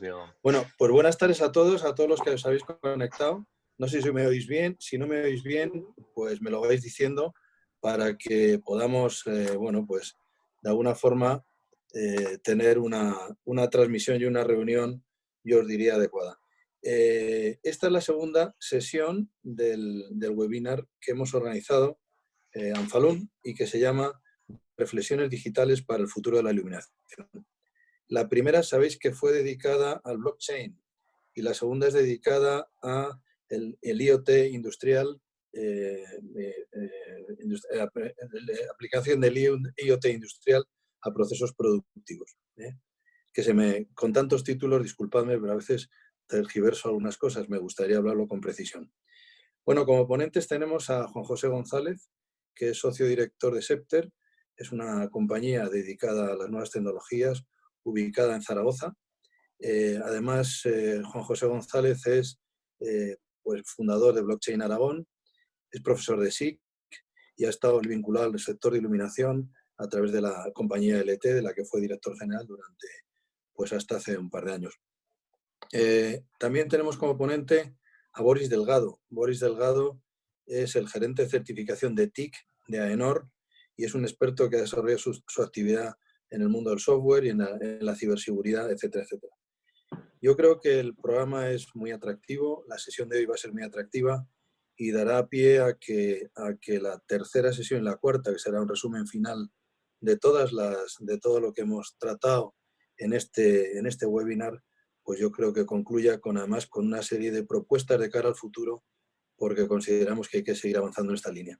tardes, Diego. Bueno, pues buenas tardes a todos los que os habéis conectado. No sé si me oís bien. Si no me oís bien, pues me lo vais diciendo para que podamos, bueno, pues de alguna forma tener una transmisión y una reunión, yo os diría, adecuada. Esta es la segunda sesión del webinar que hemos organizado, Anfalum, y que se llama Reflexiones digitales para el futuro de la iluminación. La primera, sabéis que fue dedicada al blockchain y la segunda es dedicada a el IoT industrial, aplicación del IoT industrial a procesos productivos. Con tantos títulos, disculpadme, pero a veces tergiverso algunas cosas, me gustaría hablarlo con precisión. Bueno, como ponentes tenemos a Juan José González, que es socio director de Septer, es una compañía dedicada a las nuevas tecnologías, ubicada en Zaragoza. Además, Juan José González es pues fundador de Blockchain Aragón, es profesor de SIC y ha estado vinculado al sector de iluminación a través de la compañía LT, de la que fue director general durante, pues hasta hace un par de años. También tenemos como ponente a Boris Delgado. Boris Delgado es el gerente de certificación de TIC de AENOR y es un experto que ha desarrollado su actividad en el mundo del software y en la ciberseguridad, etcétera, etcétera. Yo creo que el programa es muy atractivo, la sesión de hoy va a ser muy atractiva y dará pie a que la tercera sesión y la cuarta, que será un resumen final de todo lo que hemos tratado en este webinar, pues yo creo que concluya además con una serie de propuestas de cara al futuro, porque consideramos que hay que seguir avanzando en esta línea.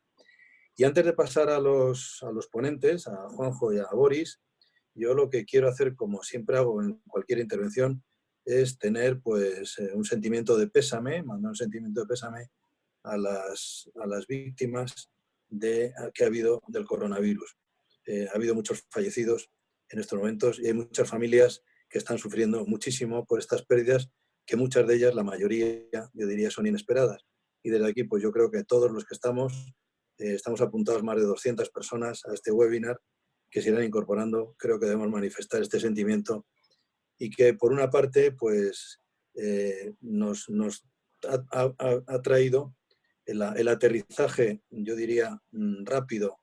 Y antes de pasar a los ponentes, a Juanjo y a Boris, yo lo que quiero hacer, como siempre hago en cualquier intervención, es tener pues un sentimiento de pésame, mandar un sentimiento de pésame a las víctimas que ha habido del coronavirus. Ha habido muchos fallecidos en estos momentos y hay muchas familias que están sufriendo muchísimo por estas pérdidas, que muchas de ellas, la mayoría, yo diría, son inesperadas. Y desde aquí, pues yo creo que todos los que estamos apuntados más de 200 personas a este webinar que se irán incorporando. Creo que debemos manifestar este sentimiento y que, por una parte, pues nos ha traído el aterrizaje, yo diría, rápido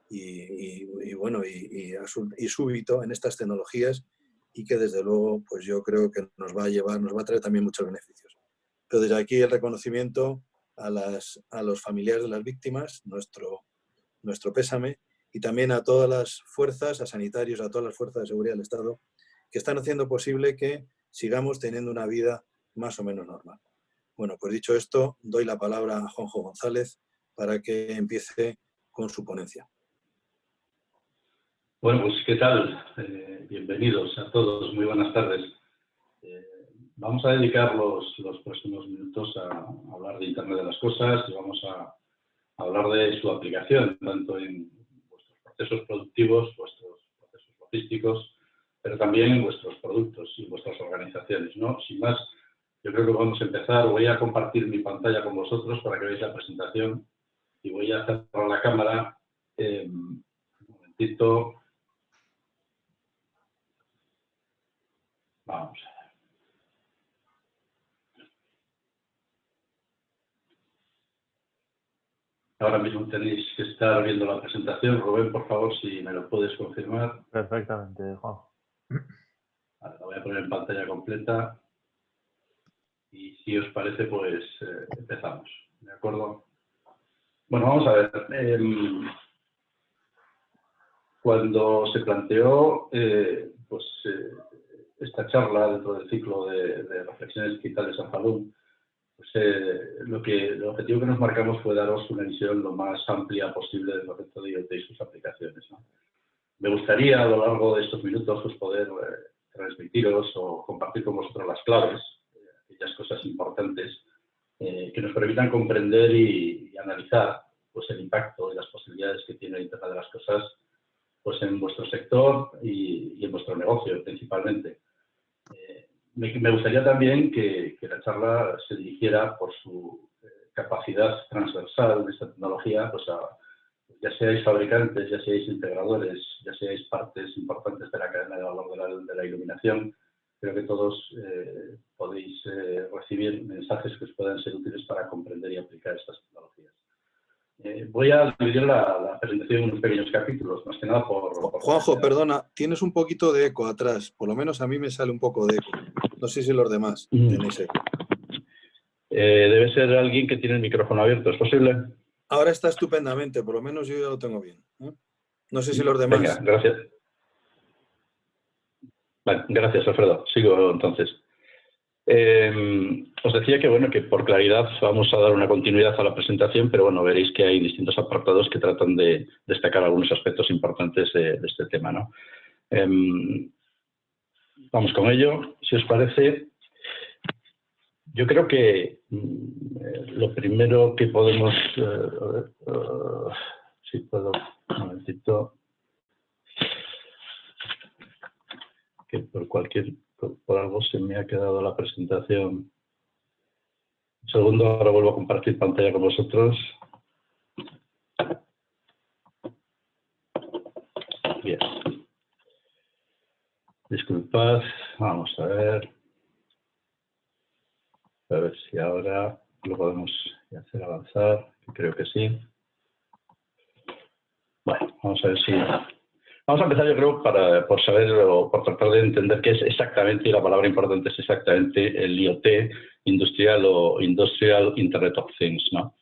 y bueno, y súbito en estas tecnologías y que, desde luego, pues yo creo que nos va a traer también muchos beneficios. Pero desde aquí el reconocimiento a los familiares de las víctimas, nuestro pésame, y también a todas las fuerzas, a sanitarios, a todas las fuerzas de seguridad del Estado, que están haciendo posible que sigamos teniendo una vida más o menos normal. Bueno, pues dicho esto, doy la palabra a Juanjo González para que empiece con su ponencia. Bueno, pues ¿qué tal? Bienvenidos a todos, muy buenas tardes. Vamos a dedicar los próximos minutos a hablar de Internet de las Cosas y vamos a hablar de su aplicación, tanto en vuestros procesos productivos, vuestros procesos logísticos, pero también en vuestros productos y vuestras organizaciones, ¿no? Sin más, yo creo que vamos a empezar. Voy a compartir mi pantalla con vosotros para que veáis la presentación y voy a cerrar la cámara. Un momentito. Vamos a ver. Ahora mismo tenéis que estar viendo la presentación. Rubén, por favor, si me lo puedes confirmar. Perfectamente, Juan. Vale, la voy a poner en pantalla completa. Y si os parece, pues empezamos. ¿De acuerdo? Bueno, vamos a ver. Cuando se planteó esta charla dentro del ciclo de reflexiones digitales Anfalum, pues, el objetivo que nos marcamos fue daros una visión lo más amplia posible del concepto de IoT y sus aplicaciones, ¿no? Me gustaría, a lo largo de estos minutos, pues, poder transmitiros o compartir con vosotros las claves, aquellas cosas importantes que nos permitan comprender y analizar, pues, el impacto y las posibilidades que tiene el Internet de las Cosas, pues, en vuestro sector y en vuestro negocio principalmente. Me gustaría también que la charla se dirigiera por su capacidad transversal de esta tecnología, pues ya seáis fabricantes, ya seáis integradores, ya seáis partes importantes de la cadena de valor de la iluminación, Creo que todos podéis recibir mensajes que os puedan ser útiles para comprender y aplicar estas tecnologías. Voy a dividir la presentación en unos pequeños capítulos, más que nada por Juanjo, perdona, tienes un poquito de eco atrás. Por lo menos a mí me sale un poco de eco. No sé si los demás tenéis eco. Debe ser alguien que tiene el micrófono abierto, ¿es posible? Ahora está estupendamente, por lo menos yo ya lo tengo bien. No sé si los demás. Venga, gracias. Vale, gracias, Alfredo. Sigo entonces. Os decía que, bueno, que por claridad vamos a dar una continuidad a la presentación, pero bueno, veréis que hay distintos apartados que tratan de destacar algunos aspectos importantes de este tema, ¿no? Vamos con ello, si os parece. Yo creo que lo primero que podemos... si puedo, un momentito, que por algo se me ha quedado la presentación. Un segundo, ahora vuelvo a compartir pantalla con vosotros. Bien. Disculpad, vamos a ver. A ver si ahora lo podemos hacer avanzar, creo que sí. Bueno, vamos a ver si... Vamos a empezar, yo creo, por saber o por tratar de entender qué es exactamente, y la palabra importante es exactamente el IoT industrial o Industrial Internet of Things, ¿no?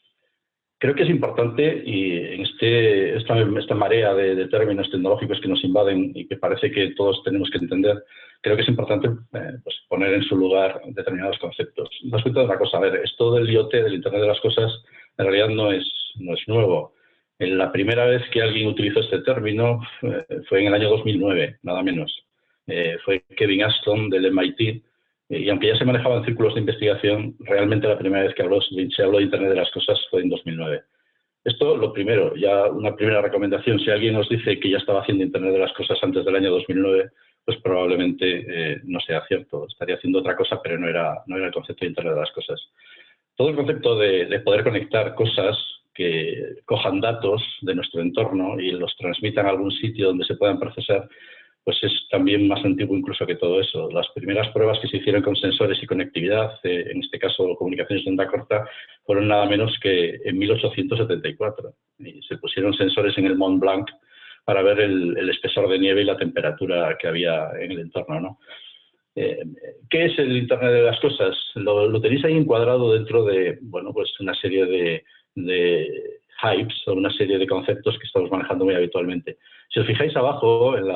Creo que es importante, y en esta marea de términos tecnológicos que nos invaden y que parece que todos tenemos que entender, creo que es importante pues poner en su lugar determinados conceptos. Das cuenta de una cosa, a ver, esto del IoT, del Internet de las Cosas, en realidad no es nuevo. La primera vez que alguien utilizó este término fue en el año 2009, nada menos. Fue Kevin Ashton del MIT, y aunque ya se manejaba en círculos de investigación, realmente la primera vez que se habló de Internet de las Cosas fue en 2009. Esto, lo primero, ya una primera recomendación, si alguien nos dice que ya estaba haciendo Internet de las Cosas antes del año 2009, pues probablemente no sea cierto, estaría haciendo otra cosa, pero no era el concepto de Internet de las Cosas. Todo el concepto de poder conectar cosas que cojan datos de nuestro entorno y los transmitan a algún sitio donde se puedan procesar, pues es también más antiguo incluso que todo eso. Las primeras pruebas que se hicieron con sensores y conectividad, en este caso comunicaciones de onda corta, fueron nada menos que en 1874. Y se pusieron sensores en el Mont Blanc para ver el espesor de nieve y la temperatura que había en el entorno, ¿no? ¿Qué es el Internet de las Cosas? Lo tenéis ahí encuadrado dentro de, bueno, pues una serie de hypes o una serie de conceptos que estamos manejando muy habitualmente. Si os fijáis abajo, en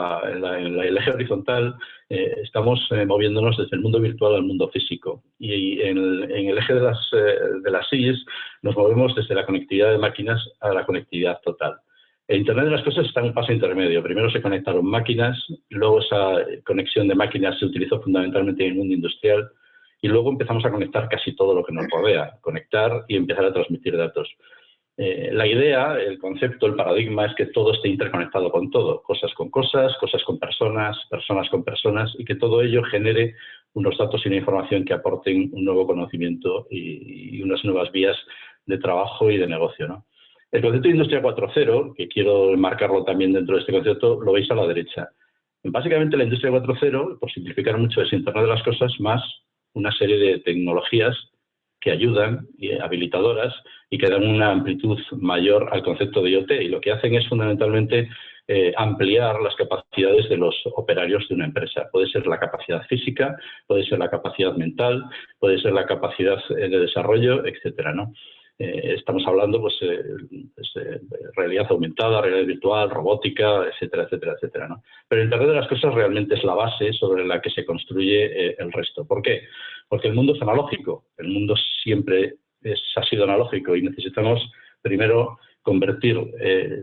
el eje horizontal, estamos moviéndonos desde el mundo virtual al mundo físico. Y en el eje de las Y's nos movemos desde la conectividad de máquinas a la conectividad total. El Internet de las Cosas está en un paso intermedio. Primero se conectaron máquinas, luego esa conexión de máquinas se utilizó fundamentalmente en el mundo industrial y luego empezamos a conectar casi todo lo que nos rodea, conectar y empezar a transmitir datos. La idea, el concepto, el paradigma es que todo esté interconectado con todo, cosas con personas, personas con personas, y que todo ello genere unos datos y una información que aporten un nuevo conocimiento y unas nuevas vías de trabajo y de negocio, ¿no? El concepto de Industria 4.0, que quiero enmarcarlo también dentro de este concepto, lo veis a la derecha. Básicamente la Industria 4.0, por simplificar mucho, es Internet de las Cosas más una serie de tecnologías que ayudan, habilitadoras, y que dan una amplitud mayor al concepto de IoT. Y lo que hacen es fundamentalmente ampliar las capacidades de los operarios de una empresa. Puede ser la capacidad física, puede ser la capacidad mental, puede ser la capacidad de desarrollo, etcétera, ¿no? Estamos hablando pues, de realidad aumentada, realidad virtual, robótica, etcétera, etcétera, etcétera, ¿no? Pero el Internet de las Cosas realmente es la base sobre la que se construye el resto. ¿Por qué? Porque el mundo es analógico, el mundo siempre ha sido analógico y necesitamos primero convertir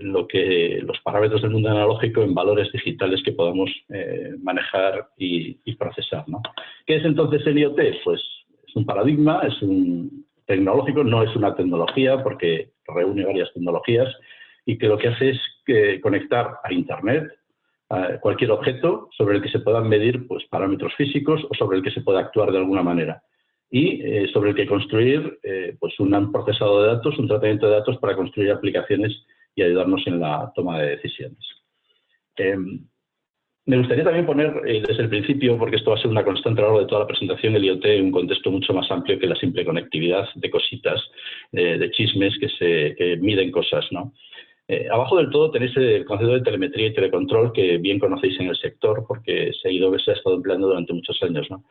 los parámetros del mundo analógico en valores digitales que podamos manejar y procesar, ¿no? ¿Qué es entonces el IoT? Pues es un paradigma, es un tecnológico, no es una tecnología porque reúne varias tecnologías y que lo que hace es conectar a Internet a cualquier objeto sobre el que se puedan medir pues, parámetros físicos o sobre el que se pueda actuar de alguna manera y sobre el que construir pues un procesado de datos, un tratamiento de datos para construir aplicaciones y ayudarnos en la toma de decisiones. Me gustaría también poner desde el principio, porque esto va a ser una constante a lo largo de toda la presentación, el IoT en un contexto mucho más amplio que la simple conectividad de cositas, de chismes que miden cosas, ¿no? Abajo del todo tenéis el concepto de telemetría y telecontrol que bien conocéis en el sector porque se ha estado empleando durante muchos años, ¿no?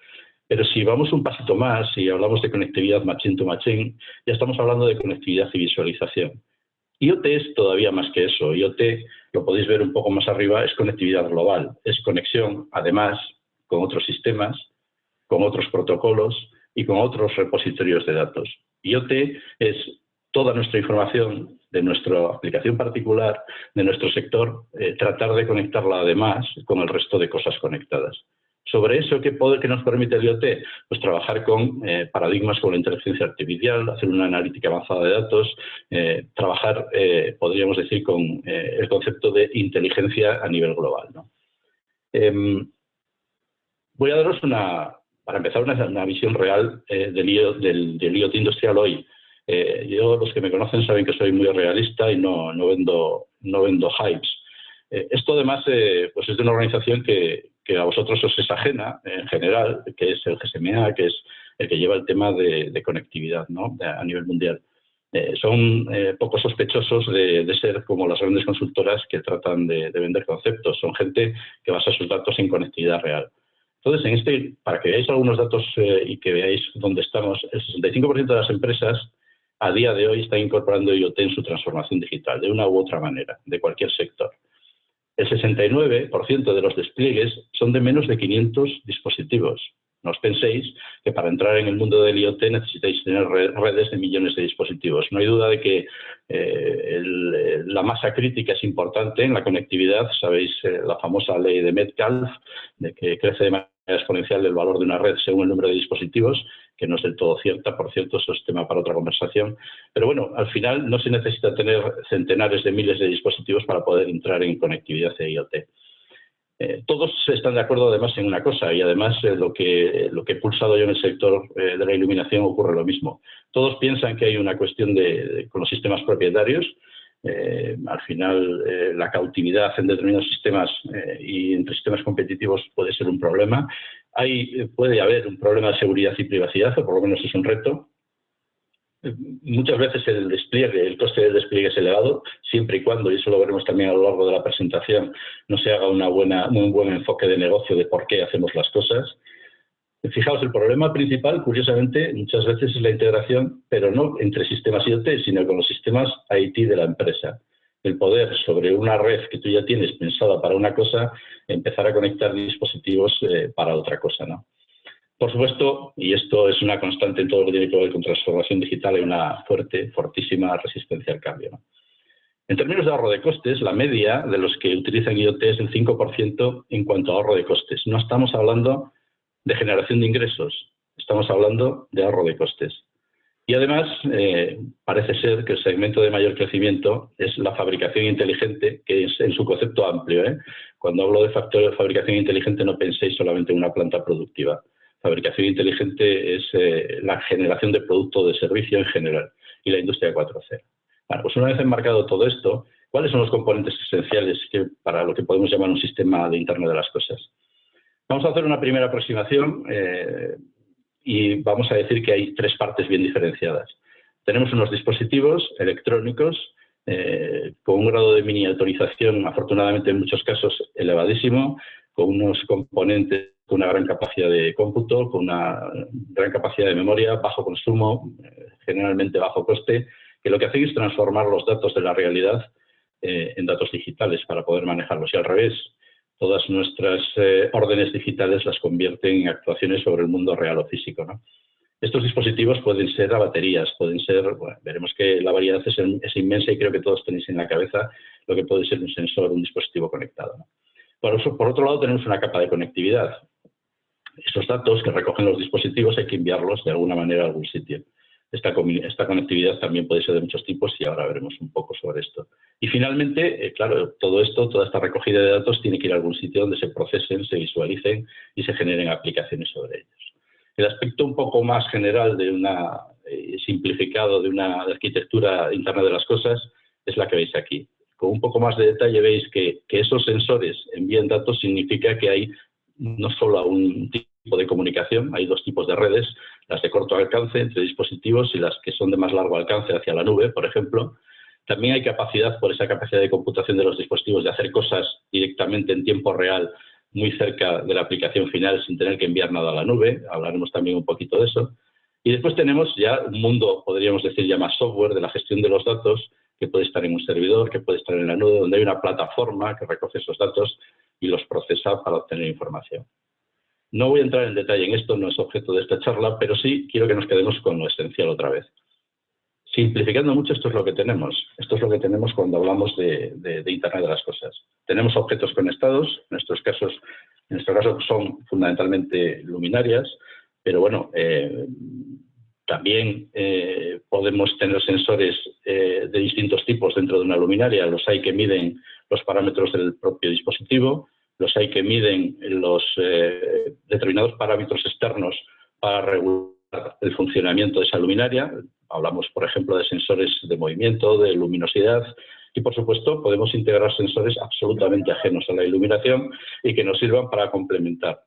Pero si vamos un pasito más y hablamos de conectividad machine to machine, ya estamos hablando de conectividad y visualización. IoT es todavía más que eso. IoT, lo podéis ver un poco más arriba, es conectividad global. Es conexión, además, con otros sistemas, con otros protocolos y con otros repositorios de datos. IoT es toda nuestra información de nuestra aplicación particular, de nuestro sector, tratar de conectarla además con el resto de cosas conectadas. Sobre eso, ¿qué nos permite el IoT? Pues trabajar con paradigmas como la inteligencia artificial, hacer una analítica avanzada de datos, trabajar, podríamos decir, con el concepto de inteligencia a nivel global, ¿no? Voy a daros para empezar, una visión real del IoT industrial hoy. Los que me conocen saben que soy muy realista y no vendo hypes. Esto además pues es de una organización que a vosotros os es ajena en general, que es el GSMA, que es el que lleva el tema de conectividad, ¿no? A nivel mundial. Son poco sospechosos de ser como las grandes consultoras que tratan de vender conceptos. Son gente que basa sus datos en conectividad real. Entonces, para que veáis algunos datos y que veáis dónde estamos, el 65% de las empresas a día de hoy están incorporando IoT en su transformación digital, de una u otra manera, de cualquier sector. El 69% de los despliegues son de menos de 500 dispositivos. No os penséis que para entrar en el mundo del IoT necesitáis tener redes de millones de dispositivos. No hay duda de que la masa crítica es importante en la conectividad. Sabéis la famosa ley de Metcalfe, de que crece de manera exponencial el valor de una red según el número de dispositivos, que no es del todo cierta, por cierto, eso es tema para otra conversación. Pero bueno, al final no se necesita tener centenares de miles de dispositivos para poder entrar en conectividad de IoT. Todos están de acuerdo además en una cosa, y además lo que he pulsado yo en el sector de la iluminación ocurre lo mismo. Todos piensan que hay una cuestión con los sistemas propietarios. Al final la cautividad en determinados sistemas y entre sistemas competitivos puede ser un problema. Puede haber un problema de seguridad y privacidad, o por lo menos es un reto. Muchas veces el coste del despliegue es elevado, siempre y cuando, y eso lo veremos también a lo largo de la presentación, no se haga un buen enfoque de negocio de por qué hacemos las cosas. Fijaos, el problema principal, curiosamente, muchas veces es la integración, pero no entre sistemas IoT, sino con los sistemas IT de la empresa. El poder, sobre una red que tú ya tienes pensada para una cosa, empezar a conectar dispositivos para otra cosa, ¿no? Por supuesto, y esto es una constante en todo lo que tiene que ver con transformación digital, hay una fortísima resistencia al cambio, ¿no? En términos de ahorro de costes, la media de los que utilizan IoT es del 5% en cuanto a ahorro de costes. No estamos hablando de generación de ingresos, estamos hablando de ahorro de costes. Y además, parece ser que el segmento de mayor crecimiento es la fabricación inteligente, que es en su concepto amplio, ¿eh? Cuando hablo de fabricación inteligente no penséis solamente en una planta productiva. Fabricación inteligente es la generación de producto o de servicio en general y la industria 4.0. Bueno, pues una vez enmarcado todo esto, ¿cuáles son los componentes esenciales para lo que podemos llamar un sistema de Internet de las cosas? Vamos a hacer una primera aproximación y vamos a decir que hay tres partes bien diferenciadas. Tenemos unos dispositivos electrónicos con un grado de miniaturización, afortunadamente en muchos casos elevadísimo, con unos componentes con una gran capacidad de cómputo, con una gran capacidad de memoria, bajo consumo, generalmente bajo coste, que lo que hacen es transformar los datos de la realidad en datos digitales para poder manejarlos. Y al revés, todas nuestras órdenes digitales las convierten en actuaciones sobre el mundo real o físico, ¿no? Estos dispositivos pueden ser a baterías, pueden ser, bueno, veremos que la variedad es inmensa y creo que todos tenéis en la cabeza lo que puede ser un sensor, un dispositivo conectado, ¿no? Por otro lado, tenemos una capa de conectividad. Estos datos que recogen los dispositivos hay que enviarlos de alguna manera a algún sitio. Esta conectividad también puede ser de muchos tipos y ahora veremos un poco sobre esto. Y finalmente, claro, toda esta recogida de datos tiene que ir a algún sitio donde se procesen, se visualicen y se generen aplicaciones sobre ellos. El aspecto un poco más general simplificado de una arquitectura interna de las cosas es la que veis aquí. con un poco más de detalle veis que esos sensores envían datos significa que hay no solo un tipo de comunicación, hay dos tipos de redes, las de corto alcance entre dispositivos y las que son de más largo alcance hacia la nube, por ejemplo. También hay capacidad, por esa capacidad de computación de los dispositivos, de hacer cosas directamente en tiempo real, muy cerca de la aplicación final sin tener que enviar nada a la nube. Hablaremos también un poquito de eso. Y después tenemos ya un mundo, podríamos decir, ya más software de la gestión de los datos, que puede estar en un servidor, que puede estar en la nube, donde hay una plataforma que recoge esos datos y los procesa para obtener información. No voy a entrar en detalle en esto, no es objeto de esta charla, pero sí quiero que nos quedemos con lo esencial otra vez. Simplificando mucho, esto es lo que tenemos. Esto es lo que tenemos cuando hablamos de Internet de las cosas. Tenemos objetos conectados, en nuestro caso son fundamentalmente luminarias, pero bueno, también podemos tener sensores de distintos tipos dentro de una luminaria. Los hay que miden los parámetros del propio dispositivo, los hay que miden los determinados parámetros externos para regular el funcionamiento de esa luminaria. Hablamos, por ejemplo, de sensores de movimiento, de luminosidad y, por supuesto, podemos integrar sensores absolutamente ajenos a la iluminación y que nos sirvan para complementar.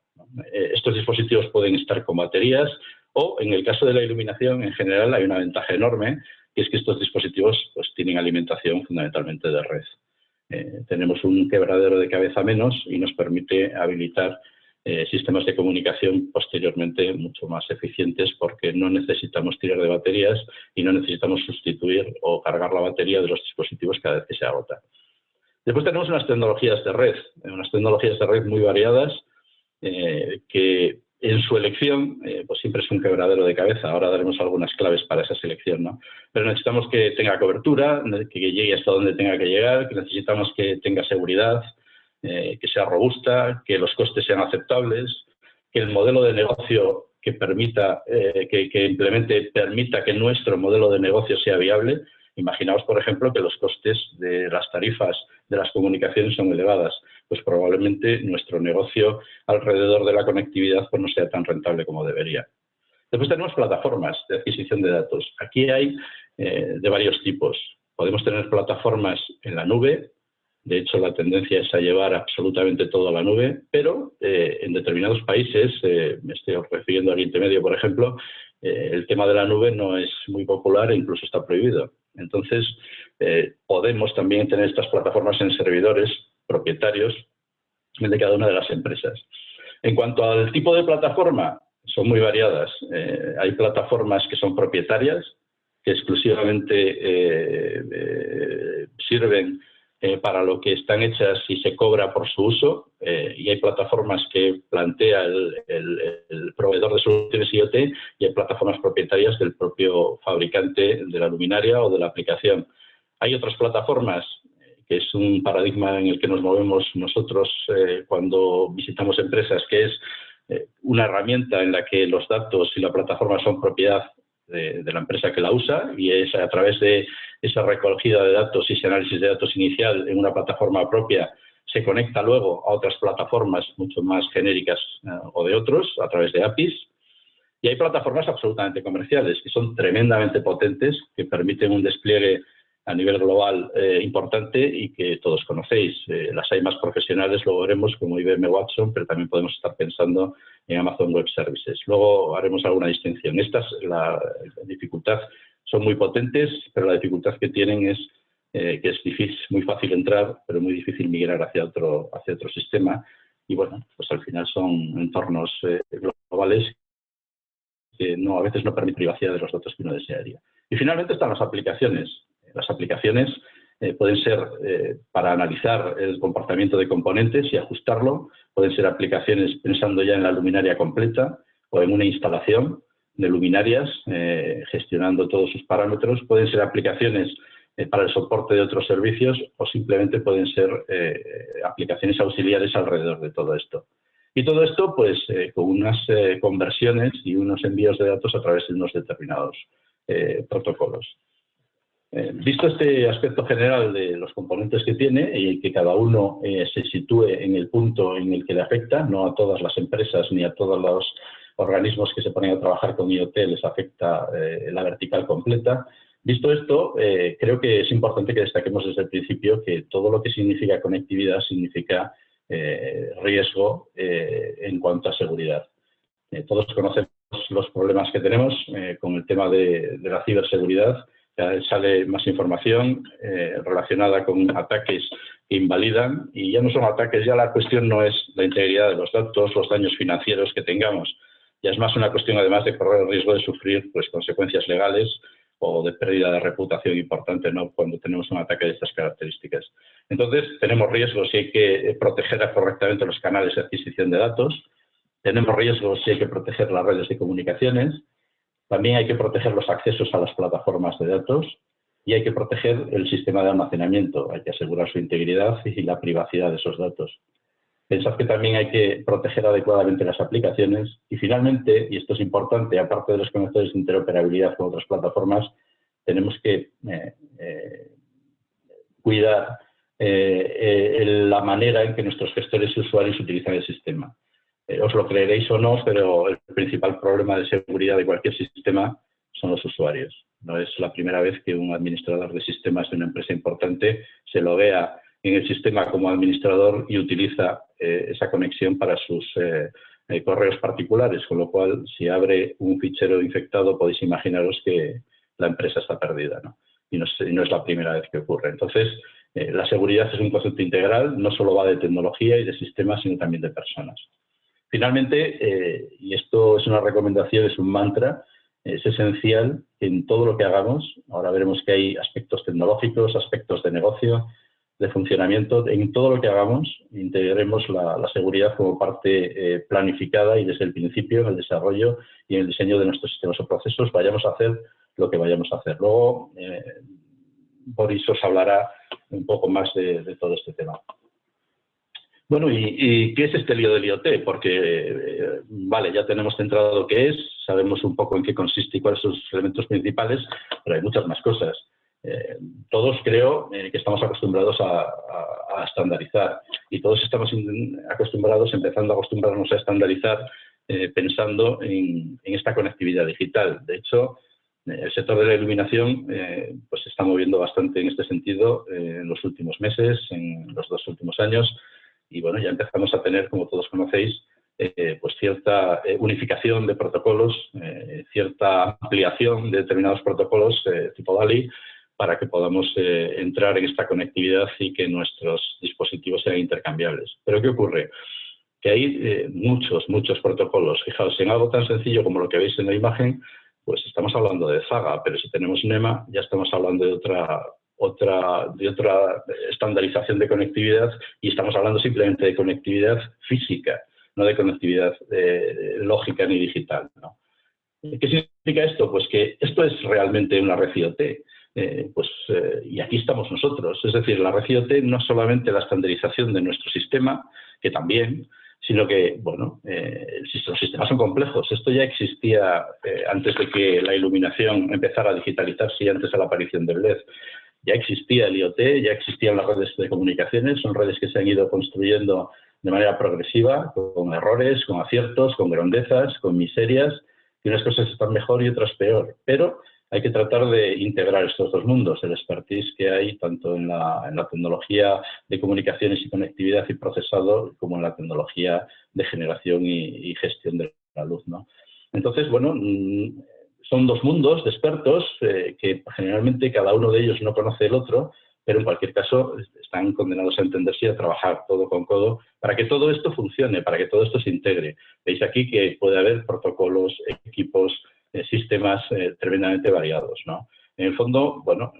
Estos dispositivos pueden estar con baterías o, en el caso de la iluminación, en general hay una ventaja enorme, y es que estos dispositivos pues, tienen alimentación fundamentalmente de red. Tenemos un quebradero de cabeza menos y nos permite habilitar sistemas de comunicación posteriormente mucho más eficientes porque no necesitamos tirar de baterías y no necesitamos sustituir o cargar la batería de los dispositivos cada vez que se agota. Después tenemos unas tecnologías de red muy variadas que en su elección pues siempre es un quebradero de cabeza. Ahora daremos algunas claves para esa selección, ¿no? Pero necesitamos que tenga cobertura, que llegue hasta donde tenga que llegar, que necesitamos que tenga seguridad, que sea robusta, que los costes sean aceptables, que el modelo de negocio que implemente permita que nuestro modelo de negocio sea viable. Imaginaos, por ejemplo, que los costes de las tarifas de las comunicaciones son elevadas, pues probablemente nuestro negocio alrededor de la conectividad pues no sea tan rentable como debería. Después tenemos plataformas de adquisición de datos. Aquí hay de varios tipos. Podemos tener plataformas en la nube. De hecho, la tendencia es a llevar absolutamente todo a la nube, pero en determinados países, me estoy refiriendo a Oriente Medio, por ejemplo, el tema de la nube no es muy popular e incluso está prohibido. Entonces, podemos también tener estas plataformas en servidores propietarios de cada una de las empresas. En cuanto al tipo de plataforma, son muy variadas. Hay plataformas que son propietarias, que exclusivamente sirven para lo que están hechas y se cobra por su uso, y hay plataformas que plantea el proveedor de soluciones IoT y hay plataformas propietarias del propio fabricante de la luminaria o de la aplicación. Hay otras plataformas, que es un paradigma en el que nos movemos nosotros cuando visitamos empresas, que es una herramienta en la que los datos y la plataforma son propiedad de la empresa que la usa, y es a través de esa recogida de datos y ese análisis de datos inicial en una plataforma propia se conecta luego a otras plataformas mucho más genéricas o de otros a través de APIs. Y hay plataformas absolutamente comerciales que son tremendamente potentes, que permiten un despliegue a nivel global importante y que todos conocéis. Las hay más profesionales, luego veremos, como IBM Watson, pero también podemos estar pensando en Amazon Web Services. Luego haremos alguna distinción. Estas, la dificultad, son muy potentes, pero la dificultad que tienen es que es difícil, muy fácil entrar, pero muy difícil migrar hacia otro sistema. Y bueno, pues al final son entornos globales que a veces no permiten privacidad de los datos que uno desearía. Y finalmente están las aplicaciones. Las aplicaciones pueden ser para analizar el comportamiento de componentes y ajustarlo, pueden ser aplicaciones pensando ya en la luminaria completa o en una instalación de luminarias, gestionando todos sus parámetros, pueden ser aplicaciones para el soporte de otros servicios o simplemente pueden ser aplicaciones auxiliares alrededor de todo esto. Y todo esto pues con unas conversiones y unos envíos de datos a través de unos determinados protocolos. Visto este aspecto general de los componentes que tiene y que cada uno se sitúe en el punto en el que le afecta, no a todas las empresas ni a todos los organismos que se ponen a trabajar con IoT les afecta la vertical completa, Visto esto, creo que es importante que destaquemos desde el principio que todo lo que significa conectividad significa riesgo en cuanto a seguridad. Todos conocemos los problemas que tenemos con el tema de la ciberseguridad. Sale más información relacionada con ataques que invalidan, y ya no son ataques, ya la cuestión no es la integridad de los datos, los daños financieros que tengamos, ya es más una cuestión además de correr el riesgo de sufrir pues, consecuencias legales o de pérdida de reputación importante, ¿no?, cuando tenemos un ataque de estas características. Entonces, tenemos riesgos si hay que proteger correctamente los canales de adquisición de datos, tenemos riesgos si hay que proteger las redes de comunicaciones, también hay que proteger los accesos a las plataformas de datos y hay que proteger el sistema de almacenamiento, hay que asegurar su integridad y la privacidad de esos datos. Pensad que también hay que proteger adecuadamente las aplicaciones y finalmente, y esto es importante, aparte de los conectores de interoperabilidad con otras plataformas, tenemos que cuidar la manera en que nuestros gestores y usuarios utilizan el sistema. Os lo creeréis o no, pero el principal problema de seguridad de cualquier sistema son los usuarios. No es la primera vez que un administrador de sistemas de una empresa importante se lo vea en el sistema como administrador y utiliza esa conexión para sus correos particulares, con lo cual, si abre un fichero infectado, podéis imaginaros que la empresa está perdida, ¿no? Y no es la primera vez que ocurre. Entonces, la seguridad es un concepto integral, no solo va de tecnología y de sistemas, sino también de personas. Finalmente, y esto es una recomendación, es un mantra, es esencial que en todo lo que hagamos, ahora veremos que hay aspectos tecnológicos, aspectos de negocio, de funcionamiento, en todo lo que hagamos integremos la seguridad como parte planificada y desde el principio en el desarrollo y en el diseño de nuestros sistemas o procesos vayamos a hacer lo que vayamos a hacer. Luego, Boris os hablará un poco más de todo este tema. Bueno, ¿y qué es este lío del IoT? Porque, vale, ya tenemos centrado qué es, sabemos un poco en qué consiste y cuáles son sus elementos principales, pero hay muchas más cosas. Todos creo que estamos acostumbrados a estandarizar y todos estamos empezando a acostumbrarnos a estandarizar pensando en esta conectividad digital. De hecho, el sector de la iluminación pues se está moviendo bastante en este sentido en los últimos meses, en los 2 últimos años. Y bueno, ya empezamos a tener, como todos conocéis, pues cierta unificación de protocolos, cierta ampliación de determinados protocolos tipo DALI para que podamos entrar en esta conectividad y que nuestros dispositivos sean intercambiables. Pero ¿qué ocurre? Que hay muchos protocolos. Fijaos, en algo tan sencillo como lo que veis en la imagen, pues estamos hablando de Zaga, pero si tenemos NEMA ya estamos hablando de otra estandarización de conectividad y estamos hablando simplemente de conectividad física, no de conectividad lógica ni digital, ¿no? ¿Qué significa esto? Pues que esto es realmente una red IoT. Y aquí estamos nosotros. Es decir, la red IoT no es solamente la estandarización de nuestro sistema, que también, sino que, bueno, los sistemas son complejos. Esto ya existía antes de que la iluminación empezara a digitalizarse y antes de la aparición del LED. Ya existía el IoT, ya existían las redes de comunicaciones, son redes que se han ido construyendo de manera progresiva, con errores, con aciertos, con grandezas, con miserias, y unas cosas están mejor y otras peor. Pero hay que tratar de integrar estos dos mundos, el expertise que hay tanto en la tecnología de comunicaciones y conectividad y procesado, como en la tecnología de generación y gestión de la luz, ¿no? Entonces, bueno, son dos mundos de expertos que generalmente cada uno de ellos no conoce el otro, pero en cualquier caso están condenados a entenderse y a trabajar codo con codo para que todo esto funcione, para que todo esto se integre. Veis aquí que puede haber protocolos, equipos, sistemas tremendamente variados, ¿no? En el fondo, bueno,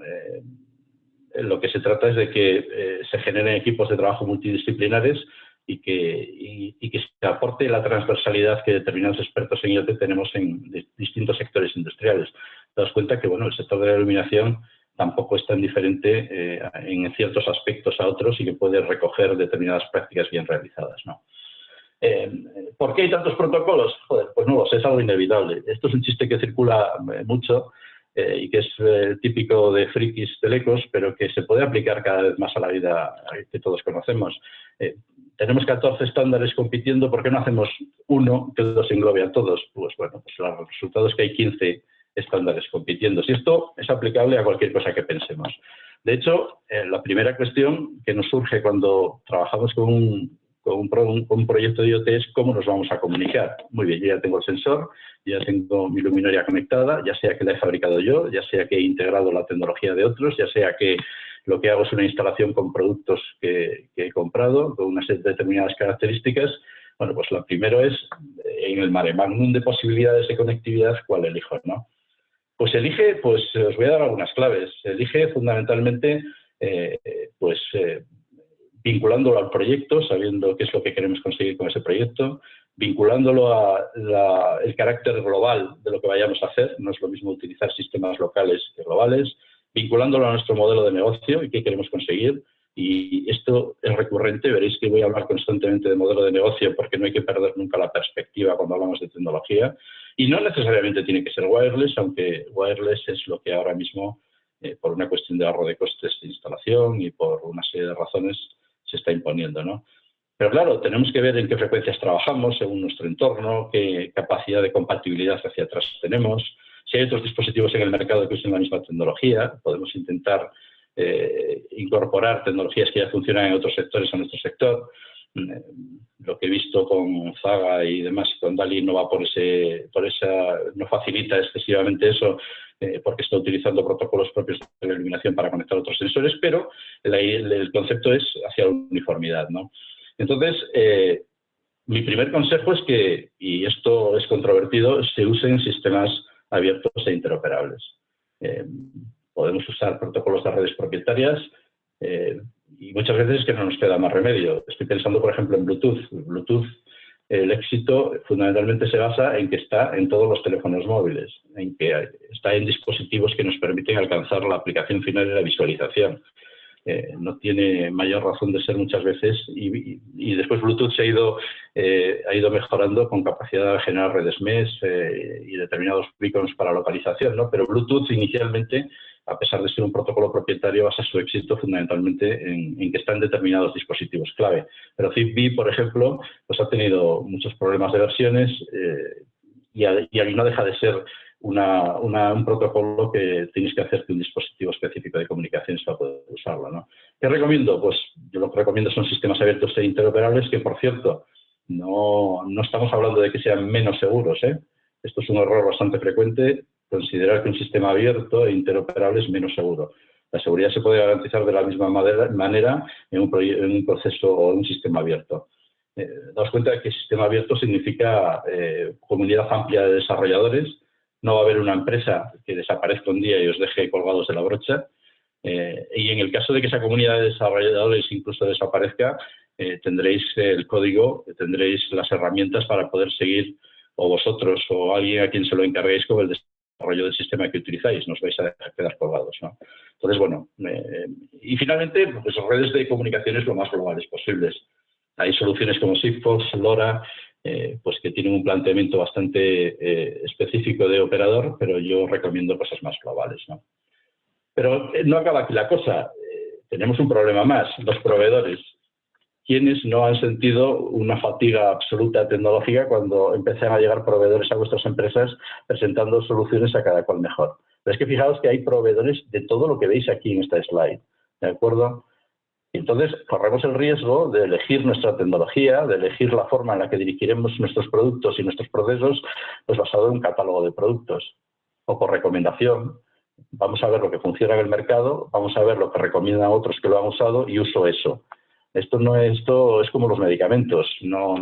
lo que se trata es de que se generen equipos de trabajo multidisciplinares y que se aporte la transversalidad que determinados expertos en IoT tenemos en distintos sectores industriales. Te das cuenta que, bueno, el sector de la iluminación tampoco es tan diferente en ciertos aspectos a otros y que puede recoger determinadas prácticas bien realizadas, ¿no? ¿Por qué hay tantos protocolos? Joder, pues no lo sé, es algo inevitable. Esto es un chiste que circula mucho y que es típico de frikis telecos, pero que se puede aplicar cada vez más a la vida que todos conocemos. Tenemos 14 estándares compitiendo, ¿por qué no hacemos uno que los englobe a todos? Pues bueno, pues el resultado es que hay 15 estándares compitiendo. Si esto es aplicable a cualquier cosa que pensemos. De hecho, la primera cuestión que nos surge cuando trabajamos con un proyecto de IoT es cómo nos vamos a comunicar. Muy bien, yo ya tengo el sensor, ya tengo mi luminaria conectada, ya sea que la he fabricado yo, ya sea que he integrado la tecnología de otros, ya sea que lo que hago es una instalación con productos que he comprado, con unas determinadas características. Bueno, pues lo primero es, en el mare magnum de posibilidades de conectividad, ¿cuál elijo, no? Pues elige, pues os voy a dar algunas claves. Elige fundamentalmente, vinculándolo al proyecto, sabiendo qué es lo que queremos conseguir con ese proyecto, vinculándolo al carácter global de lo que vayamos a hacer. No es lo mismo utilizar sistemas locales que globales, vinculándolo a nuestro modelo de negocio y qué queremos conseguir. Y esto es recurrente, veréis que voy a hablar constantemente de modelo de negocio porque no hay que perder nunca la perspectiva cuando hablamos de tecnología. Y no necesariamente tiene que ser wireless, aunque wireless es lo que ahora mismo, por una cuestión de ahorro de costes de instalación y por una serie de razones, se está imponiendo, ¿no? Pero claro, tenemos que ver en qué frecuencias trabajamos según nuestro entorno, qué capacidad de compatibilidad hacia atrás tenemos. Si hay otros dispositivos en el mercado que usen la misma tecnología, podemos intentar incorporar tecnologías que ya funcionan en otros sectores a nuestro sector. Lo que he visto con Zaga y demás, con DALI no va no facilita excesivamente eso, porque está utilizando protocolos propios de la iluminación para conectar otros sensores, pero el concepto es hacia la uniformidad, ¿no? Entonces, mi primer consejo es que, y esto es controvertido, se usen sistemas abiertos e interoperables. Podemos usar protocolos de redes propietarias y muchas veces es que no nos queda más remedio. Estoy pensando, por ejemplo, en Bluetooth. Bluetooth, el éxito fundamentalmente se basa en que está en todos los teléfonos móviles, en que está en dispositivos que nos permiten alcanzar la aplicación final y la visualización. No tiene mayor razón de ser muchas veces y después Bluetooth ha ido mejorando con capacidad de generar redes mesh y determinados beacons para localización, ¿no? Pero Bluetooth inicialmente, a pesar de ser un protocolo propietario, basa su éxito fundamentalmente en que está en determinados dispositivos clave. Pero Zigbee, por ejemplo, pues ha tenido muchos problemas de versiones y no deja de ser un protocolo que tienes que hacerte un dispositivo específico de comunicaciones para poder usarlo, ¿no? ¿Qué recomiendo? Pues yo lo que recomiendo son sistemas abiertos e interoperables que, por cierto, no estamos hablando de que sean menos seguros, ¿eh? Esto es un error bastante frecuente, considerar que un sistema abierto e interoperable es menos seguro. La seguridad se puede garantizar de la misma manera en un proceso o un sistema abierto. Daos cuenta de que sistema abierto significa comunidad amplia de desarrolladores. No va a haber una empresa que desaparezca un día y os deje colgados de la brocha. Y en el caso de que esa comunidad de desarrolladores incluso desaparezca, tendréis el código, tendréis las herramientas para poder seguir, o vosotros o alguien a quien se lo encarguéis, con el desarrollo del sistema que utilizáis. No os vais a quedar colgados, ¿no? Entonces, bueno, y finalmente, pues redes de comunicaciones lo más globales posibles. Hay soluciones como Sigfox, LoRa, pues que tienen un planteamiento bastante específico de operador, pero yo recomiendo cosas más globales, ¿no? Pero no acaba aquí la cosa. Tenemos un problema más, los proveedores. ¿Quiénes no han sentido una fatiga absoluta tecnológica cuando empiezan a llegar proveedores a vuestras empresas presentando soluciones a cada cual mejor? Pero es que fijaos que hay proveedores de todo lo que veis aquí en esta slide, ¿de acuerdo? Entonces, corremos el riesgo de elegir nuestra tecnología, de elegir la forma en la que dirigiremos nuestros productos y nuestros procesos, pues basado en un catálogo de productos o por recomendación. Vamos a ver lo que funciona en el mercado, vamos a ver lo que recomiendan otros que lo han usado y uso eso. Esto es como los medicamentos. No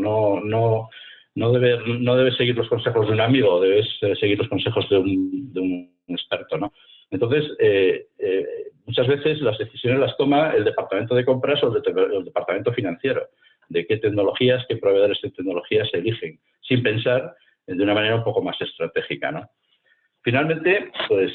debes seguir los consejos de un amigo, debes seguir los consejos de un experto, ¿no? Entonces, muchas veces las decisiones las toma el departamento de compras o el departamento financiero, de qué tecnologías, qué proveedores de tecnologías se eligen, sin pensar de una manera un poco más estratégica, ¿no? Finalmente, pues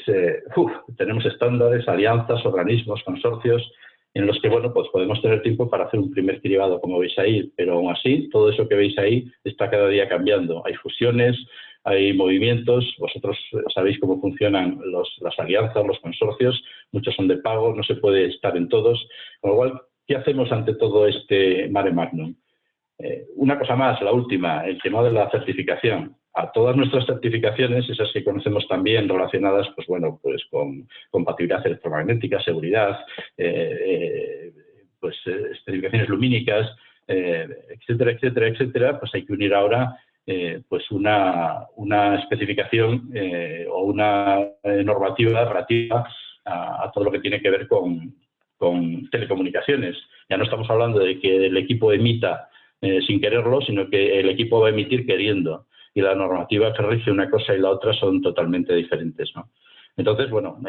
tenemos estándares, alianzas, organismos, consorcios, en los que, bueno, pues podemos tener tiempo para hacer un primer cribado, como veis ahí, pero aún así, todo eso que veis ahí está cada día cambiando. Hay fusiones, hay movimientos, vosotros sabéis cómo funcionan las alianzas, los consorcios, muchos son de pago, no se puede estar en todos. Con lo cual, ¿qué hacemos ante todo este mare magnum? Una cosa más, la última, el tema de la certificación. a todas nuestras certificaciones, esas que conocemos también relacionadas, pues bueno, pues con compatibilidad electromagnética, seguridad, especificaciones lumínicas, etcétera, etcétera, etcétera, pues hay que unir ahora pues una especificación o una normativa relativa a todo lo que tiene que ver con telecomunicaciones. Ya no estamos hablando de que el equipo emita sin quererlo, sino que el equipo va a emitir queriendo. Y la normativa que rige una cosa y la otra son totalmente diferentes, ¿no? Entonces, bueno,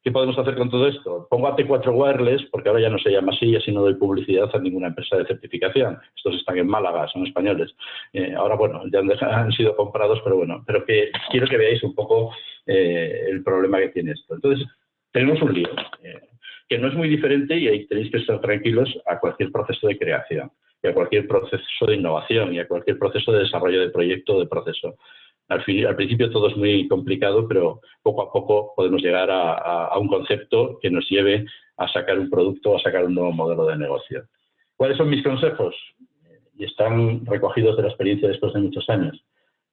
¿qué podemos hacer con todo esto? Pongo AT4 Wireless, porque ahora ya no se llama así y así no doy publicidad a ninguna empresa de certificación. Estos están en Málaga, son españoles. Ahora, bueno, ya han sido comprados, pero bueno, pero que quiero que veáis un poco el problema que tiene esto. Entonces, tenemos un lío que no es muy diferente y ahí tenéis que estar tranquilos a cualquier proceso de creación, y a cualquier proceso de innovación y a cualquier proceso de desarrollo de proyecto o de proceso. Al principio todo es muy complicado, pero poco a poco podemos llegar a un concepto que nos lleve a sacar un producto o a sacar un nuevo modelo de negocio. ¿Cuáles son mis consejos? Y están recogidos de la experiencia después de muchos años.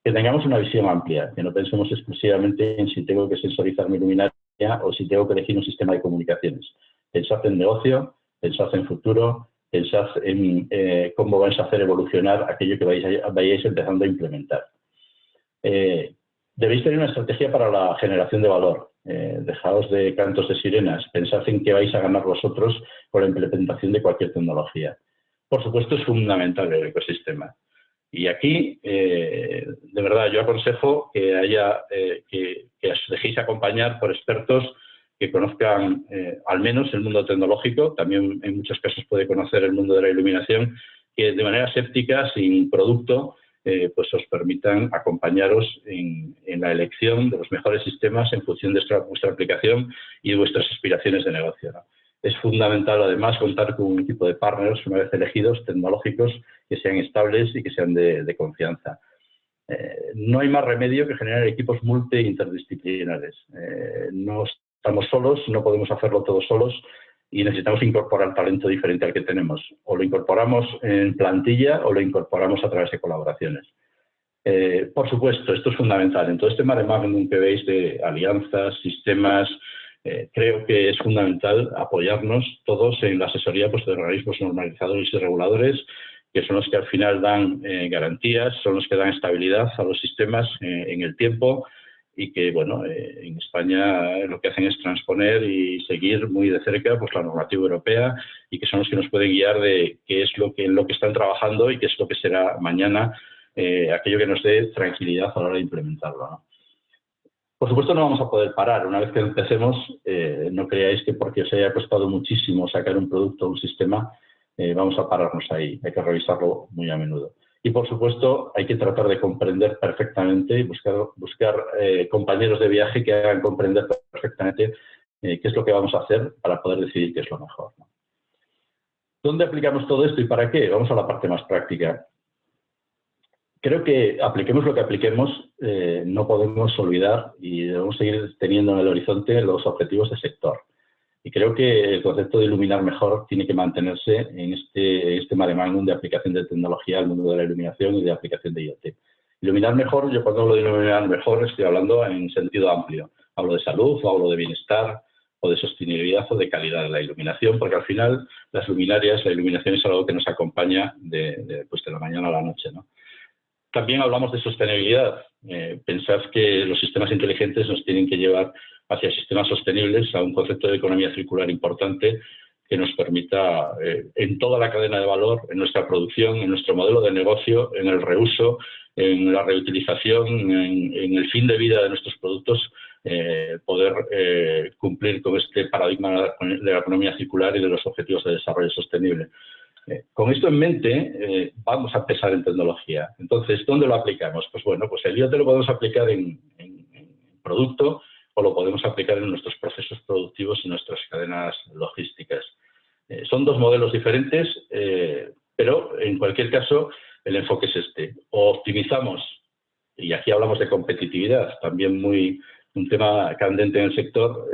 Que tengamos una visión amplia, que no pensemos exclusivamente en si tengo que sensorizar mi luminaria o si tengo que elegir un sistema de comunicaciones. Pensad en negocio, pensad en futuro, pensad en cómo vais a hacer evolucionar aquello que vayáis empezando a implementar. Debéis tener una estrategia para la generación de valor. Dejaos de cantos de sirenas. Pensad en qué vais a ganar vosotros con la implementación de cualquier tecnología. Por supuesto, es fundamental el ecosistema. Y aquí, de verdad, yo aconsejo que os dejéis acompañar por expertos que conozcan al menos el mundo tecnológico, también en muchos casos puede conocer el mundo de la iluminación, que de manera séptica, sin producto, pues os permitan acompañaros en la elección de los mejores sistemas en función de vuestra aplicación y de vuestras aspiraciones de negocio, ¿no? Es fundamental, además, contar con un equipo de partners, una vez elegidos, tecnológicos, que sean estables y que sean de confianza. No hay más remedio que generar equipos multi-interdisciplinares. No estamos solos, no podemos hacerlo todos solos y necesitamos incorporar talento diferente al que tenemos. O lo incorporamos en plantilla o lo incorporamos a través de colaboraciones. Por supuesto, esto es fundamental. En todo este mare magnum que veis de alianzas, sistemas, creo que es fundamental apoyarnos todos en la asesoría pues, de organismos normalizadores y reguladores, que son los que al final dan garantías, son los que dan estabilidad a los sistemas en el tiempo y que, bueno, en España lo que hacen es transponer y seguir muy de cerca pues, la normativa europea y que son los que nos pueden guiar de qué es en lo que están trabajando y qué es lo que será mañana aquello que nos dé tranquilidad a la hora de implementarlo, ¿no? Por supuesto, no vamos a poder parar. Una vez que empecemos, no creáis que porque os haya costado muchísimo sacar un producto o un sistema, vamos a pararnos ahí. Hay que revisarlo muy a menudo. Y, por supuesto, hay que tratar de comprender perfectamente y buscar compañeros de viaje que hagan comprender perfectamente qué es lo que vamos a hacer para poder decidir qué es lo mejor, ¿no? ¿Dónde aplicamos todo esto y para qué? Vamos a la parte más práctica. Creo que apliquemos lo que apliquemos, no podemos olvidar y debemos seguir teniendo en el horizonte los objetivos de sector. Y creo que el concepto de iluminar mejor tiene que mantenerse en este mare magnum de aplicación de tecnología al mundo de la iluminación y de aplicación de IoT. Iluminar mejor, yo cuando hablo de iluminar mejor estoy hablando en sentido amplio. Hablo de salud, o hablo de bienestar, o de sostenibilidad o de calidad de la iluminación, porque al final las luminarias, la iluminación es algo que nos acompaña pues de la mañana a la noche, ¿no? También hablamos de sostenibilidad. Pensad que los sistemas inteligentes nos tienen que llevar hacia sistemas sostenibles, a un concepto de economía circular importante que nos permita, en toda la cadena de valor, en nuestra producción, en nuestro modelo de negocio, en el reuso, en la reutilización, en el fin de vida de nuestros productos, poder cumplir con este paradigma de la economía circular y de los objetivos de desarrollo sostenible. Con esto en mente, vamos a empezar en tecnología. Entonces, ¿dónde lo aplicamos? Pues bueno, pues el IoT lo podemos aplicar en producto o lo podemos aplicar en nuestros procesos productivos y nuestras cadenas logísticas. Son dos modelos diferentes, pero en cualquier caso el enfoque es este. O optimizamos, y aquí hablamos de competitividad, también un tema candente en el sector,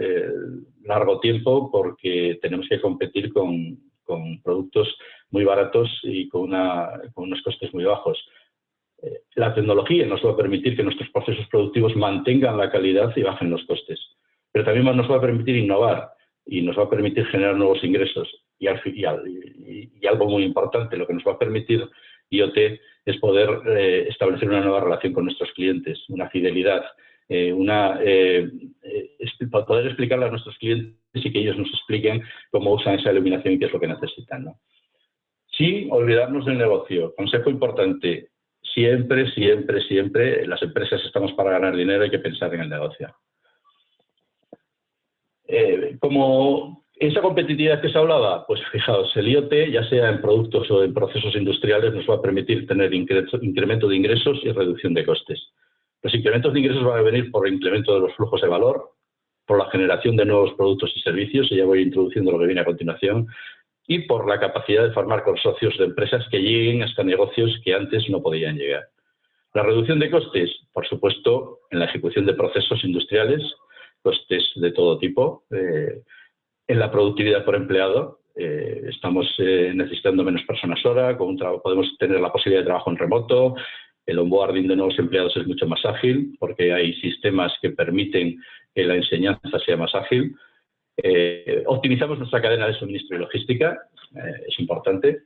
largo tiempo, porque tenemos que competir con productos muy baratos y con unos costes muy bajos. La tecnología nos va a permitir que nuestros procesos productivos mantengan la calidad y bajen los costes, pero también nos va a permitir innovar y nos va a permitir generar nuevos ingresos. Y algo muy importante, lo que nos va a permitir IoT es poder establecer una nueva relación con nuestros clientes, una fidelidad, poder explicarle a nuestros clientes y que ellos nos expliquen cómo usan esa iluminación y qué es lo que necesitan, ¿no? Sin olvidarnos del negocio. Consejo importante, siempre las empresas estamos para ganar dinero, hay que pensar en el negocio. Como esa competitividad que se hablaba, pues fijaos, el IoT, ya sea en productos o en procesos industriales, nos va a permitir tener incremento de ingresos y reducción de costes. Los incrementos de ingresos van a venir por el incremento de los flujos de valor, por la generación de nuevos productos y servicios, y ya voy introduciendo lo que viene a continuación, y por la capacidad de formar consorcios de empresas que lleguen hasta negocios que antes no podían llegar. La reducción de costes, por supuesto, en la ejecución de procesos industriales, costes de todo tipo, en la productividad por empleado, estamos necesitando menos personas hora, podemos tener la posibilidad de trabajo en remoto, el onboarding de nuevos empleados es mucho más ágil porque hay sistemas que permiten que la enseñanza sea más ágil. Optimizamos nuestra cadena de suministro y logística, es importante.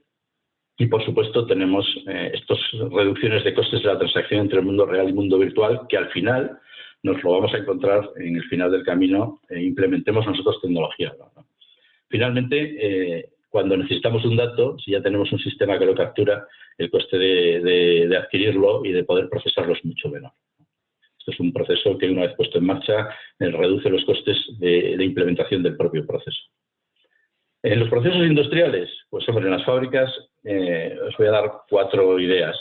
Y, por supuesto, tenemos estas reducciones de costes de la transacción entre el mundo real y el mundo virtual, que al final nos lo vamos a encontrar en el final del camino, implementemos nosotros tecnología, ¿no? Finalmente, cuando necesitamos un dato, si ya tenemos un sistema que lo captura, el coste de adquirirlo y de poder procesarlo es mucho menor. Esto es un proceso que, una vez puesto en marcha, reduce los costes de implementación del propio proceso. En los procesos industriales, pues hombre, en las fábricas os voy a dar 4 ideas.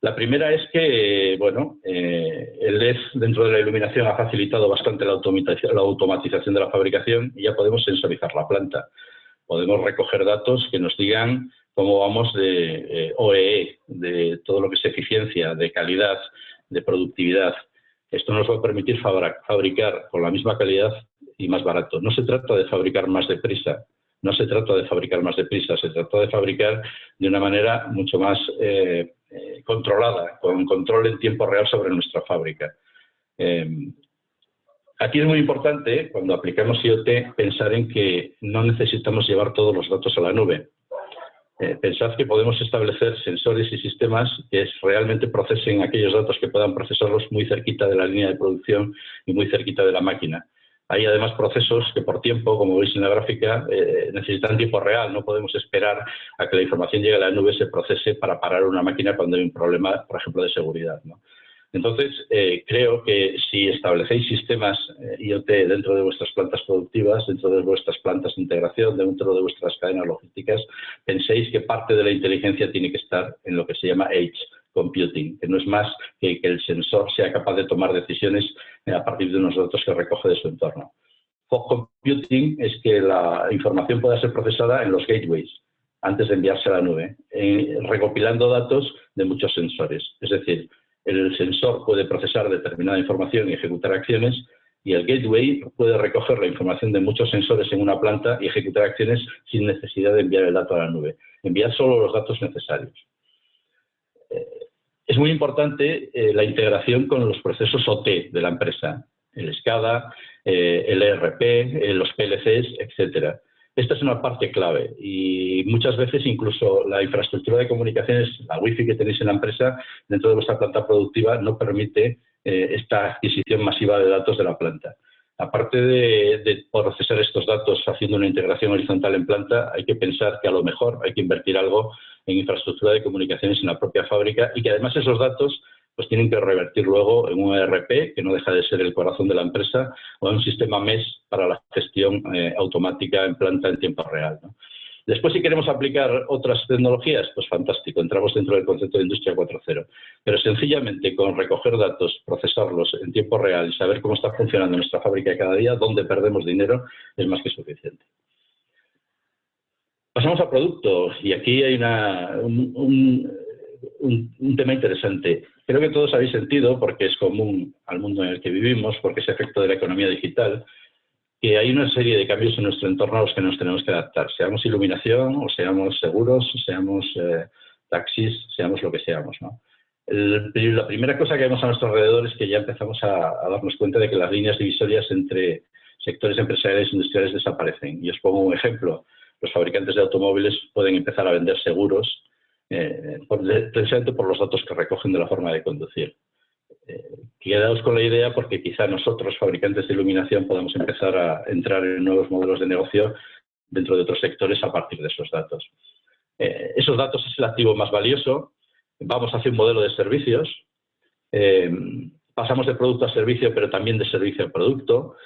La primera es que, bueno, el LED dentro de la iluminación ha facilitado bastante la automatización de la fabricación y ya podemos sensorizar la planta. Podemos recoger datos que nos digan cómo vamos de OEE, de todo lo que es eficiencia, de calidad, de productividad. Esto nos va a permitir fabricar con la misma calidad y más barato. No se trata de fabricar más deprisa, se trata de fabricar de una manera mucho más controlada, con control en tiempo real sobre nuestra fábrica. Aquí es muy importante, cuando aplicamos IoT, pensar en que no necesitamos llevar todos los datos a la nube. Pensad que podemos establecer sensores y sistemas que realmente procesen aquellos datos que puedan procesarlos muy cerquita de la línea de producción y muy cerquita de la máquina. Hay además procesos que por tiempo, como veis en la gráfica, necesitan tiempo real. No podemos esperar a que la información llegue a la nube y se procese para parar una máquina cuando hay un problema, por ejemplo, de seguridad, ¿no? Entonces, creo que si establecéis sistemas IoT dentro de vuestras plantas productivas, dentro de vuestras plantas de integración, dentro de vuestras cadenas logísticas, penséis que parte de la inteligencia tiene que estar en lo que se llama Edge Computing, que no es más que el sensor sea capaz de tomar decisiones a partir de unos datos que recoge de su entorno. Fog Computing es que la información pueda ser procesada en los gateways antes de enviarse a la nube, recopilando datos de muchos sensores. Es decir, el sensor puede procesar determinada información y ejecutar acciones, y el gateway puede recoger la información de muchos sensores en una planta y ejecutar acciones sin necesidad de enviar el dato a la nube. Enviar solo los datos necesarios. Es muy importante la integración con los procesos OT de la empresa, el SCADA, el ERP, los PLCs, etcétera. Esta es una parte clave y muchas veces incluso la infraestructura de comunicaciones, la Wi-Fi que tenéis en la empresa, dentro de vuestra planta productiva, no permite esta adquisición masiva de datos de la planta. Aparte de procesar estos datos haciendo una integración horizontal en planta, hay que pensar que a lo mejor hay que invertir algo en infraestructura de comunicaciones en la propia fábrica y que además esos datos pues tienen que revertir luego en un ERP, que no deja de ser el corazón de la empresa, o en un sistema MES para la gestión automática en planta en tiempo real, ¿no? Después, si queremos aplicar otras tecnologías, pues fantástico, entramos dentro del concepto de Industria 4.0. Pero sencillamente con recoger datos, procesarlos en tiempo real y saber cómo está funcionando nuestra fábrica cada día, dónde perdemos dinero, es más que suficiente. Pasamos a producto, y aquí hay un tema interesante. Creo que todos habéis sentido, porque es común al mundo en el que vivimos, porque es efecto de la economía digital, que hay una serie de cambios en nuestro entorno a los que nos tenemos que adaptar. Seamos iluminación, o seamos seguros, seamos taxis, seamos lo que seamos, ¿no? La primera cosa que vemos a nuestro alrededor es que ya empezamos a darnos cuenta de que las líneas divisorias entre sectores empresariales e industriales desaparecen. Y os pongo un ejemplo. Los fabricantes de automóviles pueden empezar a vender seguros precisamente por los datos que recogen de la forma de conducir. Quedaos con la idea porque quizá nosotros, fabricantes de iluminación, podamos empezar a entrar en nuevos modelos de negocio dentro de otros sectores a partir de esos datos. Esos datos es el activo más valioso. Vamos hacia un modelo de servicios. Pasamos de producto a servicio, pero también de servicio a producto.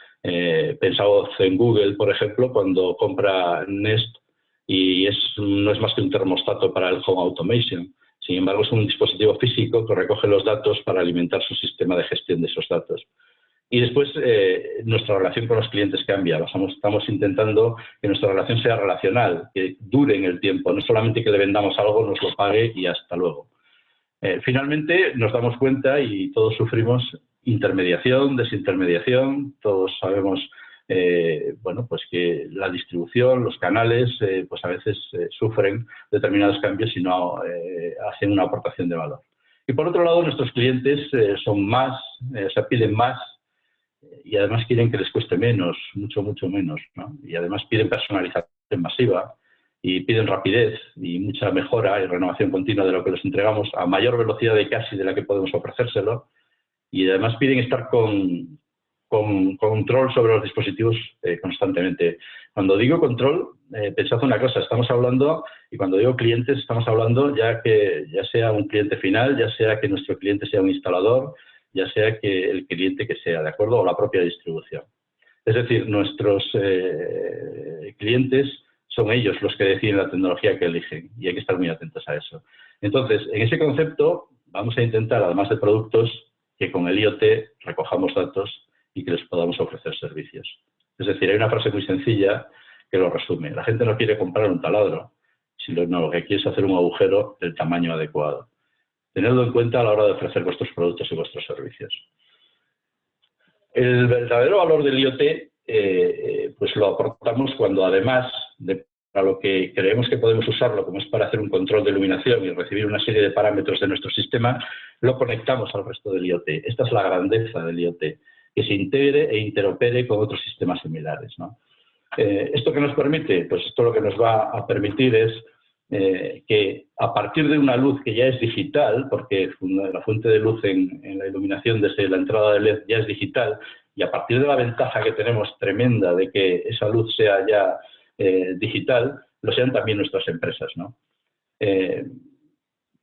Pensaos en Google, por ejemplo, cuando compra Nest y no es más que un termostato para el home automation. Sin embargo, es un dispositivo físico que recoge los datos para alimentar su sistema de gestión de esos datos. Y después, nuestra relación con los clientes cambia. Estamos intentando que nuestra relación sea relacional, que dure en el tiempo, no solamente que le vendamos algo, nos lo pague y hasta luego. Finalmente, nos damos cuenta y todos sufrimos intermediación, desintermediación, todos sabemos bueno, pues que la distribución, los canales, pues a veces sufren determinados cambios y no hacen una aportación de valor. Y por otro lado, nuestros clientes son más, o sea, piden más y además quieren que les cueste menos, mucho, mucho menos, ¿no? Y además piden personalización masiva y piden rapidez y mucha mejora y renovación continua de lo que les entregamos a mayor velocidad de casi de la que podemos ofrecérselo y además piden estar con control sobre los dispositivos constantemente. Cuando digo control, pensad una cosa, estamos hablando, y cuando digo clientes, estamos hablando ya sea un cliente final, ya sea que nuestro cliente sea un instalador, ya sea que el cliente que sea, ¿de acuerdo? O la propia distribución. Es decir, nuestros clientes son ellos los que deciden la tecnología que eligen y hay que estar muy atentos a eso. Entonces, en ese concepto vamos a intentar, además de productos, que con el IoT recojamos datos y que les podamos ofrecer servicios. Es decir, hay una frase muy sencilla que lo resume. La gente no quiere comprar un taladro, sino lo que quiere es hacer un agujero del tamaño adecuado. Tenedlo en cuenta a la hora de ofrecer vuestros productos y vuestros servicios. El verdadero valor del IoT pues lo aportamos cuando además de para lo que creemos que podemos usarlo, como es para hacer un control de iluminación y recibir una serie de parámetros de nuestro sistema, lo conectamos al resto del IoT. Esta es la grandeza del IoT, que se integre e interopere con otros sistemas similares, ¿no? ¿Esto qué nos permite? Pues esto lo que nos va a permitir es que a partir de una luz que ya es digital, porque la fuente de luz en la iluminación desde la entrada de LED ya es digital, y a partir de la ventaja que tenemos tremenda de que esa luz sea ya digital, lo sean también nuestras empresas, ¿no?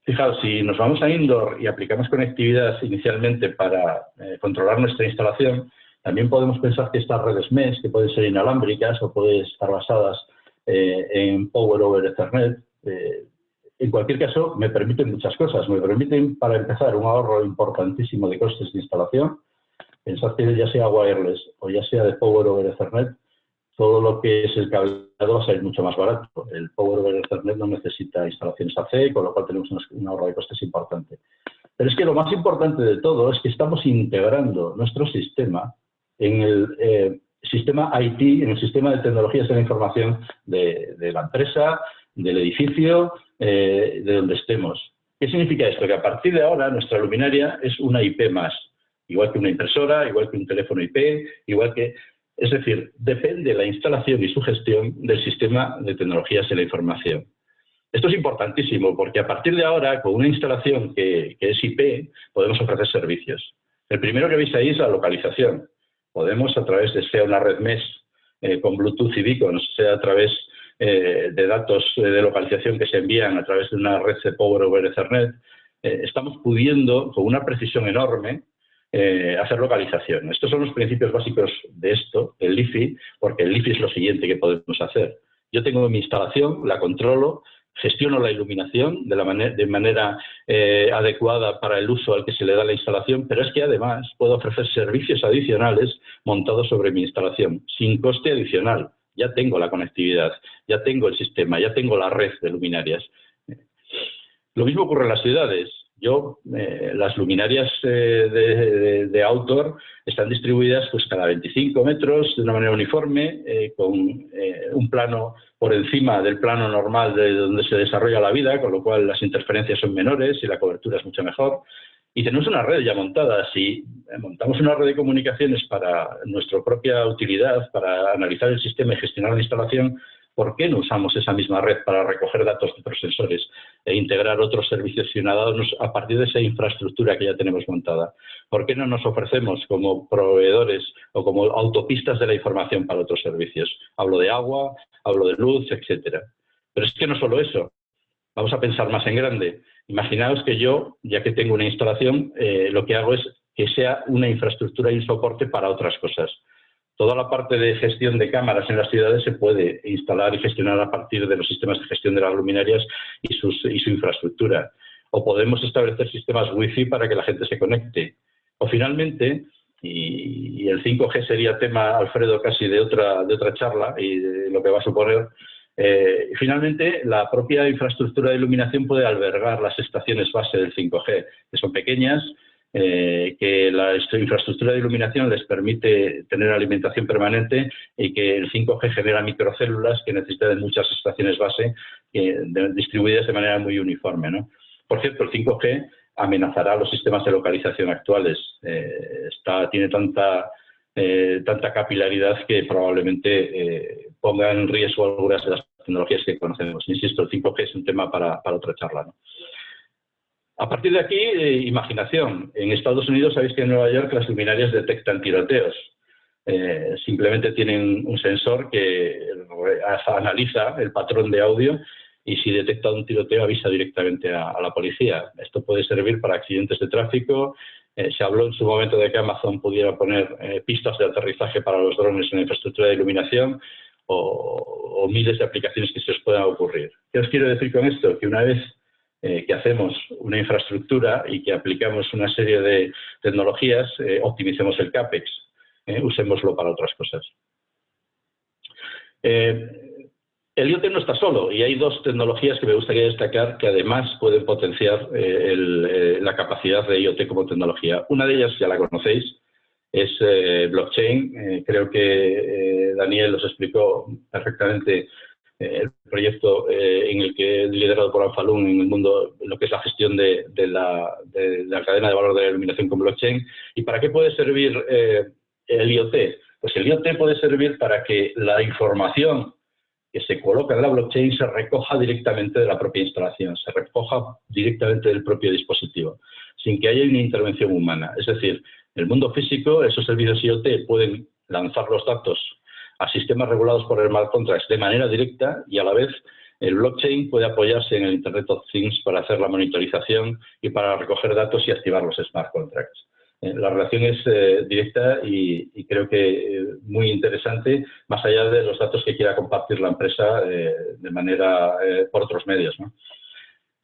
Fijaos, si nos vamos a indoor y aplicamos conectividad inicialmente para controlar nuestra instalación, también podemos pensar que estas redes mesh, que pueden ser inalámbricas o pueden estar basadas en Power over Ethernet, en cualquier caso me permiten muchas cosas. Me permiten, para empezar, un ahorro importantísimo de costes de instalación. Pensad que ya sea wireless o ya sea de Power over Ethernet, todo lo que es el cableado va a salir mucho más barato. El Power over Ethernet no necesita instalaciones AC, con lo cual tenemos un ahorro de costes importante. Pero es que lo más importante de todo es que estamos integrando nuestro sistema en el sistema IT, en el sistema de tecnologías de la información de la empresa, del edificio, de donde estemos. ¿Qué significa esto? Que a partir de ahora nuestra luminaria es una IP más, igual que una impresora, igual que un teléfono IP, igual que... Es decir, depende la instalación y su gestión del sistema de tecnologías de la información. Esto es importantísimo porque a partir de ahora, con una instalación que es IP, podemos ofrecer servicios. El primero que veis ahí es la localización. Podemos, a través de sea una red mesh con Bluetooth y beacons, sea a través de datos de localización que se envían a través de una red de Power over Ethernet, estamos pudiendo, con una precisión enorme, hacer localización. Estos son los principios básicos de esto, del LiFi, porque el LiFi es lo siguiente que podemos hacer. Yo tengo mi instalación, la controlo, gestiono la iluminación de manera adecuada para el uso al que se le da la instalación, pero es que además puedo ofrecer servicios adicionales montados sobre mi instalación, sin coste adicional. Ya tengo la conectividad, ya tengo el sistema, ya tengo la red de luminarias. Lo mismo ocurre en las ciudades. Las luminarias de outdoor están distribuidas pues cada 25 metros de una manera uniforme, con un plano por encima del plano normal de donde se desarrolla la vida, con lo cual las interferencias son menores y la cobertura es mucho mejor. Y tenemos una red ya montada. Si montamos una red de comunicaciones para nuestra propia utilidad, para analizar el sistema y gestionar la instalación, ¿por qué no usamos esa misma red para recoger datos de otros sensores e integrar otros servicios ciudadanos a partir de esa infraestructura que ya tenemos montada? ¿Por qué no nos ofrecemos como proveedores o como autopistas de la información para otros servicios? Hablo de agua, hablo de luz, etcétera. Pero es que no solo eso. Vamos a pensar más en grande. Imaginaos que yo, ya que tengo una instalación, lo que hago es que sea una infraestructura y un soporte para otras cosas. Toda la parte de gestión de cámaras en las ciudades se puede instalar y gestionar a partir de los sistemas de gestión de las luminarias y su infraestructura. O podemos establecer sistemas wifi para que la gente se conecte. O finalmente, y el 5G sería tema, Alfredo, casi de otra charla y de lo que va a suponer, finalmente la propia infraestructura de iluminación puede albergar las estaciones base del 5G, que son pequeñas, que la infraestructura de iluminación les permite tener alimentación permanente y que el 5G genera microcélulas que necesitan muchas estaciones base distribuidas de manera muy uniforme, ¿no? Por cierto, el 5G amenazará los sistemas de localización actuales. Tiene tanta capilaridad que probablemente ponga en riesgo algunas de las tecnologías que conocemos. Insisto, el 5G es un tema para otra charla, ¿no? A partir de aquí, imaginación. En Estados Unidos sabéis que en Nueva York las luminarias detectan tiroteos. Simplemente tienen un sensor que analiza el patrón de audio y si detecta un tiroteo avisa directamente a la policía. Esto puede servir para accidentes de tráfico. Se habló en su momento de que Amazon pudiera poner pistas de aterrizaje para los drones en la infraestructura de iluminación o miles de aplicaciones que se os puedan ocurrir. ¿Qué os quiero decir con esto? Que una vez que hacemos una infraestructura y que aplicamos una serie de tecnologías, optimicemos el CAPEX, usémoslo para otras cosas. El IoT no está solo y hay dos tecnologías que me gustaría destacar que además pueden potenciar la capacidad de IoT como tecnología. Una de ellas ya la conocéis, es blockchain. Creo que Daniel os explicó perfectamente el proyecto en el que liderado por Anfalun en el mundo, lo que es la gestión de la cadena de valor de la iluminación con blockchain. ¿Y para qué puede servir el IoT? Pues el IoT puede servir para que la información que se coloca en la blockchain se recoja directamente de la propia instalación, se recoja directamente del propio dispositivo, sin que haya una intervención humana. Es decir, en el mundo físico, esos servicios IoT pueden lanzar los datos a sistemas regulados por el smart contracts de manera directa y a la vez el blockchain puede apoyarse en el Internet of Things para hacer la monitorización y para recoger datos y activar los smart contracts. La relación es directa y creo que muy interesante, más allá de los datos que quiera compartir la empresa de manera por otros medios, ¿no?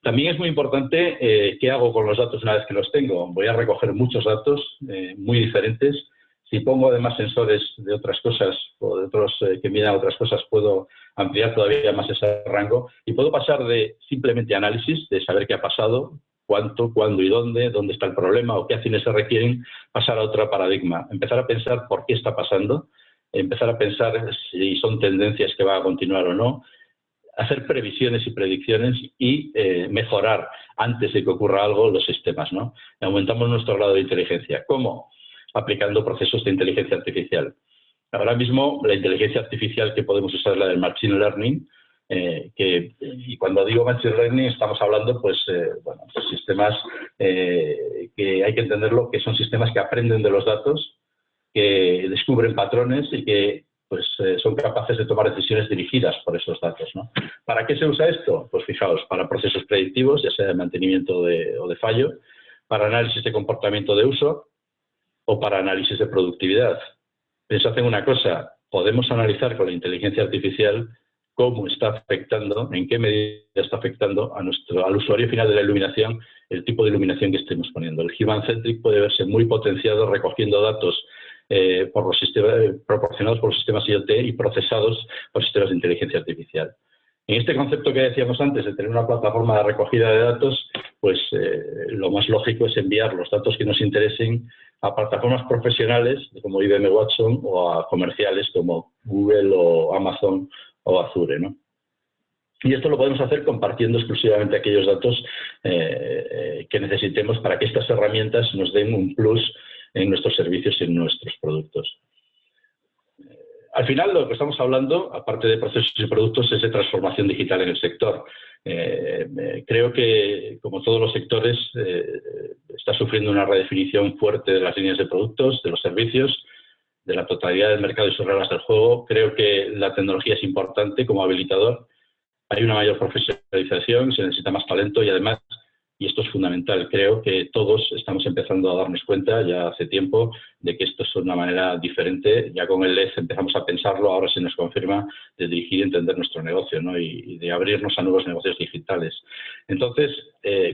También es muy importante qué hago con los datos una vez que los tengo. Voy a recoger muchos datos muy diferentes. Si pongo además sensores de otras cosas o de otros que midan otras cosas, puedo ampliar todavía más ese rango y puedo pasar de simplemente análisis, de saber qué ha pasado, cuánto, cuándo y dónde está el problema o qué acciones se requieren, pasar a otro paradigma. Empezar a pensar por qué está pasando, empezar a pensar si son tendencias que van a continuar o no, hacer previsiones y predicciones y mejorar antes de que ocurra algo los sistemas, ¿no? Aumentamos nuestro grado de inteligencia. ¿Cómo? Aplicando procesos de inteligencia artificial. Ahora mismo la inteligencia artificial que podemos usar es la del Machine Learning, y cuando digo Machine Learning estamos hablando pues sistemas que hay que entenderlo, que son sistemas que aprenden de los datos, que descubren patrones y que pues son capaces de tomar decisiones dirigidas por esos datos, ¿no? ¿Para qué se usa esto? Pues fijaos, para procesos predictivos, ya sea de mantenimiento o de fallo, para análisis de comportamiento de uso o para análisis de productividad. Pensad en una cosa, podemos analizar con la inteligencia artificial cómo está afectando, en qué medida está afectando al usuario final de la iluminación, el tipo de iluminación que estemos poniendo. El Human Centric puede verse muy potenciado recogiendo datos proporcionados por los sistemas IoT y procesados por sistemas de inteligencia artificial. En este concepto que decíamos antes de tener una plataforma de recogida de datos, pues lo más lógico es enviar los datos que nos interesen a plataformas profesionales como IBM Watson o a comerciales como Google o Amazon o Azure, ¿no? Y esto lo podemos hacer compartiendo exclusivamente aquellos datos que necesitemos para que estas herramientas nos den un plus en nuestros servicios y en nuestros productos. Al final, lo que estamos hablando, aparte de procesos y productos, es de transformación digital en el sector. Creo que, como todos los sectores, está sufriendo una redefinición fuerte de las líneas de productos, de los servicios, de la totalidad del mercado y sus reglas del juego. Creo que la tecnología es importante como habilitador. Hay una mayor profesionalización, se necesita más talento y además, y esto es fundamental, creo que todos estamos empezando a darnos cuenta ya hace tiempo de que esto es una manera diferente. Ya con el LED empezamos a pensarlo, ahora se nos confirma, de dirigir y entender nuestro negocio, ¿no? y de abrirnos a nuevos negocios digitales. Entonces,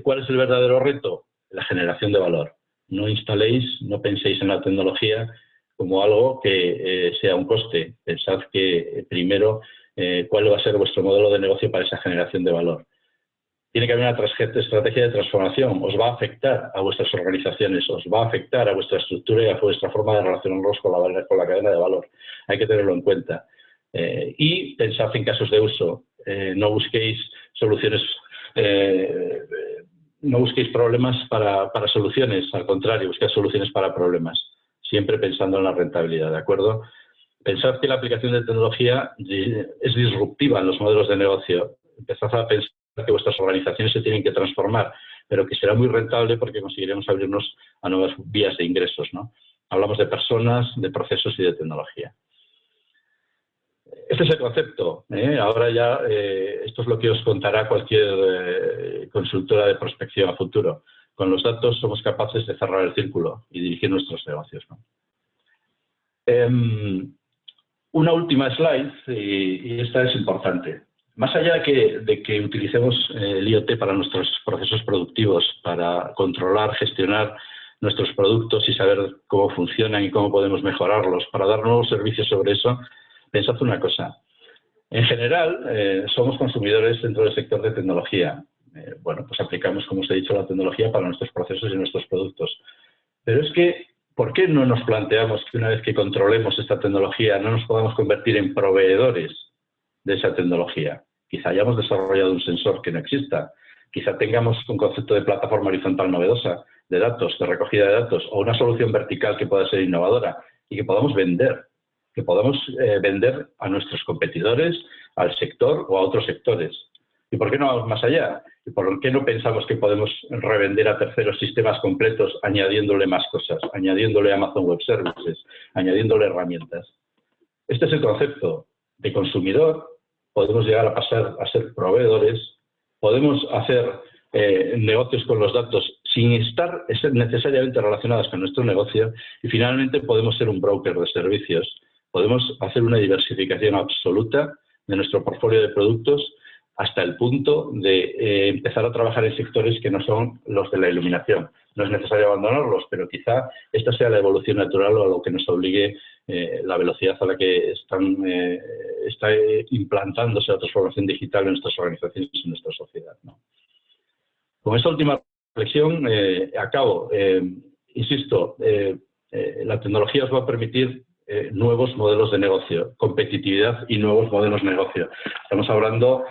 ¿cuál es el verdadero reto? La generación de valor. No instaléis, no penséis en la tecnología como algo que sea un coste. Pensad que primero cuál va a ser vuestro modelo de negocio para esa generación de valor. Tiene que haber una estrategia de transformación. Os va a afectar a vuestras organizaciones, os va a afectar a vuestra estructura y a vuestra forma de relacionarlos con la cadena de valor. Hay que tenerlo en cuenta. Y pensad en casos de uso. No busquéis soluciones, no busquéis problemas para soluciones. Al contrario, busquéis soluciones para problemas. Siempre pensando en la rentabilidad, ¿de acuerdo? Pensad que la aplicación de tecnología es disruptiva en los modelos de negocio. Empezad a pensar que vuestras organizaciones se tienen que transformar, pero que será muy rentable porque conseguiremos abrirnos a nuevas vías de ingresos, ¿no? Hablamos de personas, de procesos y de tecnología. Este es el concepto. Ahora ya esto es lo que os contará cualquier consultora de prospección a futuro. Con los datos somos capaces de cerrar el círculo y dirigir nuestros negocios, ¿no? Una última slide, y esta es importante. Más allá de que utilicemos el IoT para nuestros procesos productivos, para controlar, gestionar nuestros productos y saber cómo funcionan y cómo podemos mejorarlos, para dar nuevos servicios sobre eso, pensad una cosa. En general, somos consumidores dentro del sector de tecnología. Bueno, pues aplicamos, como os he dicho, la tecnología para nuestros procesos y nuestros productos. Pero es que, ¿por qué no nos planteamos que una vez que controlemos esta tecnología no nos podamos convertir en proveedores de esa tecnología? Quizá hayamos desarrollado un sensor que no exista, quizá tengamos un concepto de plataforma horizontal novedosa, de datos, de recogida de datos, o una solución vertical que pueda ser innovadora y que podamos vender a nuestros competidores, al sector o a otros sectores. ¿Y por qué no vamos más allá? ¿Y por qué no pensamos que podemos revender a terceros sistemas completos añadiéndole más cosas, añadiéndole Amazon Web Services, añadiéndole herramientas? Este es el concepto de consumidor. Podemos llegar a pasar a ser proveedores, podemos hacer negocios con los datos sin estar necesariamente relacionados con nuestro negocio y finalmente podemos ser un broker de servicios. Podemos hacer una diversificación absoluta de nuestro portfolio de productos hasta el punto de empezar a trabajar en sectores que no son los de la iluminación. No es necesario abandonarlos, pero quizá esta sea la evolución natural o a lo que nos obligue la velocidad a la que está implantándose la transformación digital en nuestras organizaciones y en nuestra sociedad, ¿no? Con esta última reflexión acabo. Insisto, la tecnología os va a permitir nuevos modelos de negocio, competitividad y nuevos modelos de negocio. Estamos hablando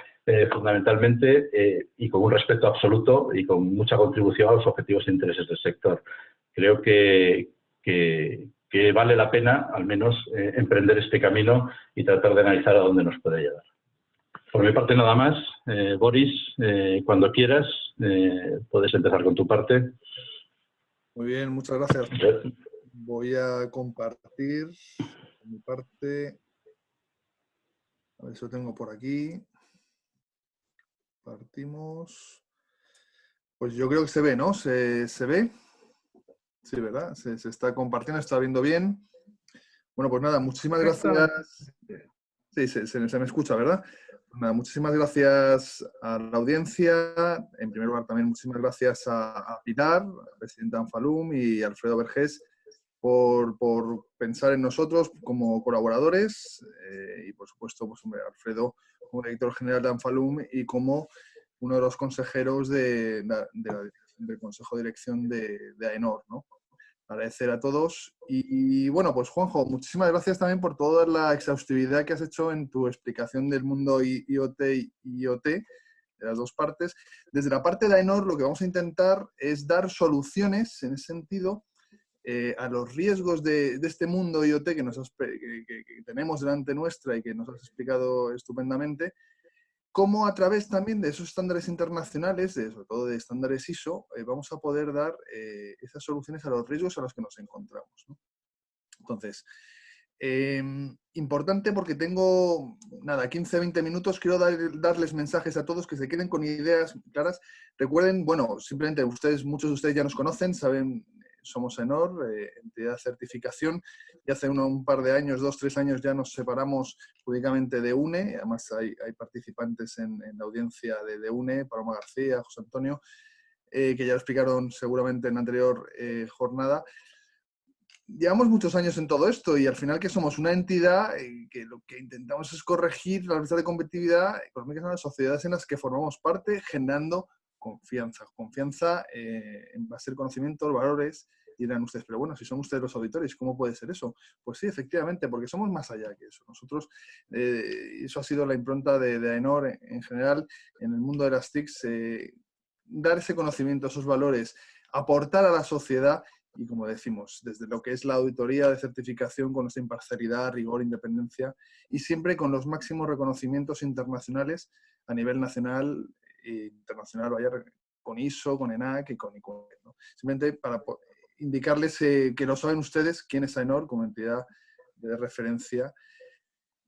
fundamentalmente y con un respeto absoluto y con mucha contribución a los objetivos e intereses del sector. Creo que vale la pena, al menos, emprender este camino y tratar de analizar a dónde nos puede llevar. Por mi parte, nada más. Boris, cuando quieras, puedes empezar con tu parte. Muy bien, muchas gracias. Voy a compartir mi parte. A ver si lo tengo por aquí. Partimos. Pues yo creo que se ve, ¿no? ¿Se ve? Sí, ¿verdad? Se está compartiendo, está viendo bien. Bueno, pues nada, muchísimas gracias. Sí, se me escucha, ¿verdad? Pues nada, muchísimas gracias a la audiencia. En primer lugar, también muchísimas gracias a Pilar, a presidenta de Anfalum, y a Alfredo Vergés por pensar en nosotros como colaboradores y, por supuesto, pues, Alfredo como director general de Anfalum y como uno de los consejeros del Consejo de Dirección de AENOR, ¿no? Agradecer a todos. Y bueno, pues Juanjo, muchísimas gracias también por toda la exhaustividad que has hecho en tu explicación del mundo IoT y IoT, de las dos partes. Desde la parte de AENOR lo que vamos a intentar es dar soluciones en ese sentido a los riesgos de este mundo IoT que tenemos delante nuestra y que nos has explicado estupendamente, cómo a través también de esos estándares internacionales, sobre todo de estándares ISO, vamos a poder dar esas soluciones a los riesgos a los que nos encontramos, ¿no? Entonces, importante porque tengo, 15-20 minutos, quiero darles mensajes a todos que se queden con ideas claras. Recuerden, bueno, simplemente muchos de ustedes ya nos conocen, saben, somos AENOR, entidad de certificación, y hace un par de años, 2-3 años ya nos separamos jurídicamente de UNE, además hay participantes en la audiencia de UNE, Paloma García, José Antonio, que ya lo explicaron seguramente en la anterior jornada. Llevamos muchos años en todo esto y al final que somos una entidad que lo que intentamos es corregir las brechas de competitividad económicas en las sociedades en las que formamos parte, generando confianza en base al conocimiento, los valores. Y dirán ustedes, pero bueno, si son ustedes los auditores, ¿cómo puede ser eso? Pues sí, efectivamente, porque somos más allá que eso. Nosotros, eso ha sido la impronta de AENOR en general, en el mundo de las TICs, dar ese conocimiento, esos valores, aportar a la sociedad. Y como decimos, desde lo que es la auditoría de certificación con nuestra imparcialidad, rigor, independencia y siempre con los máximos reconocimientos internacionales a nivel nacional e internacional, vaya, con ISO, con ENAC y con ICO, ¿no? Simplemente para indicarles que lo saben ustedes quién es AENOR como entidad de referencia.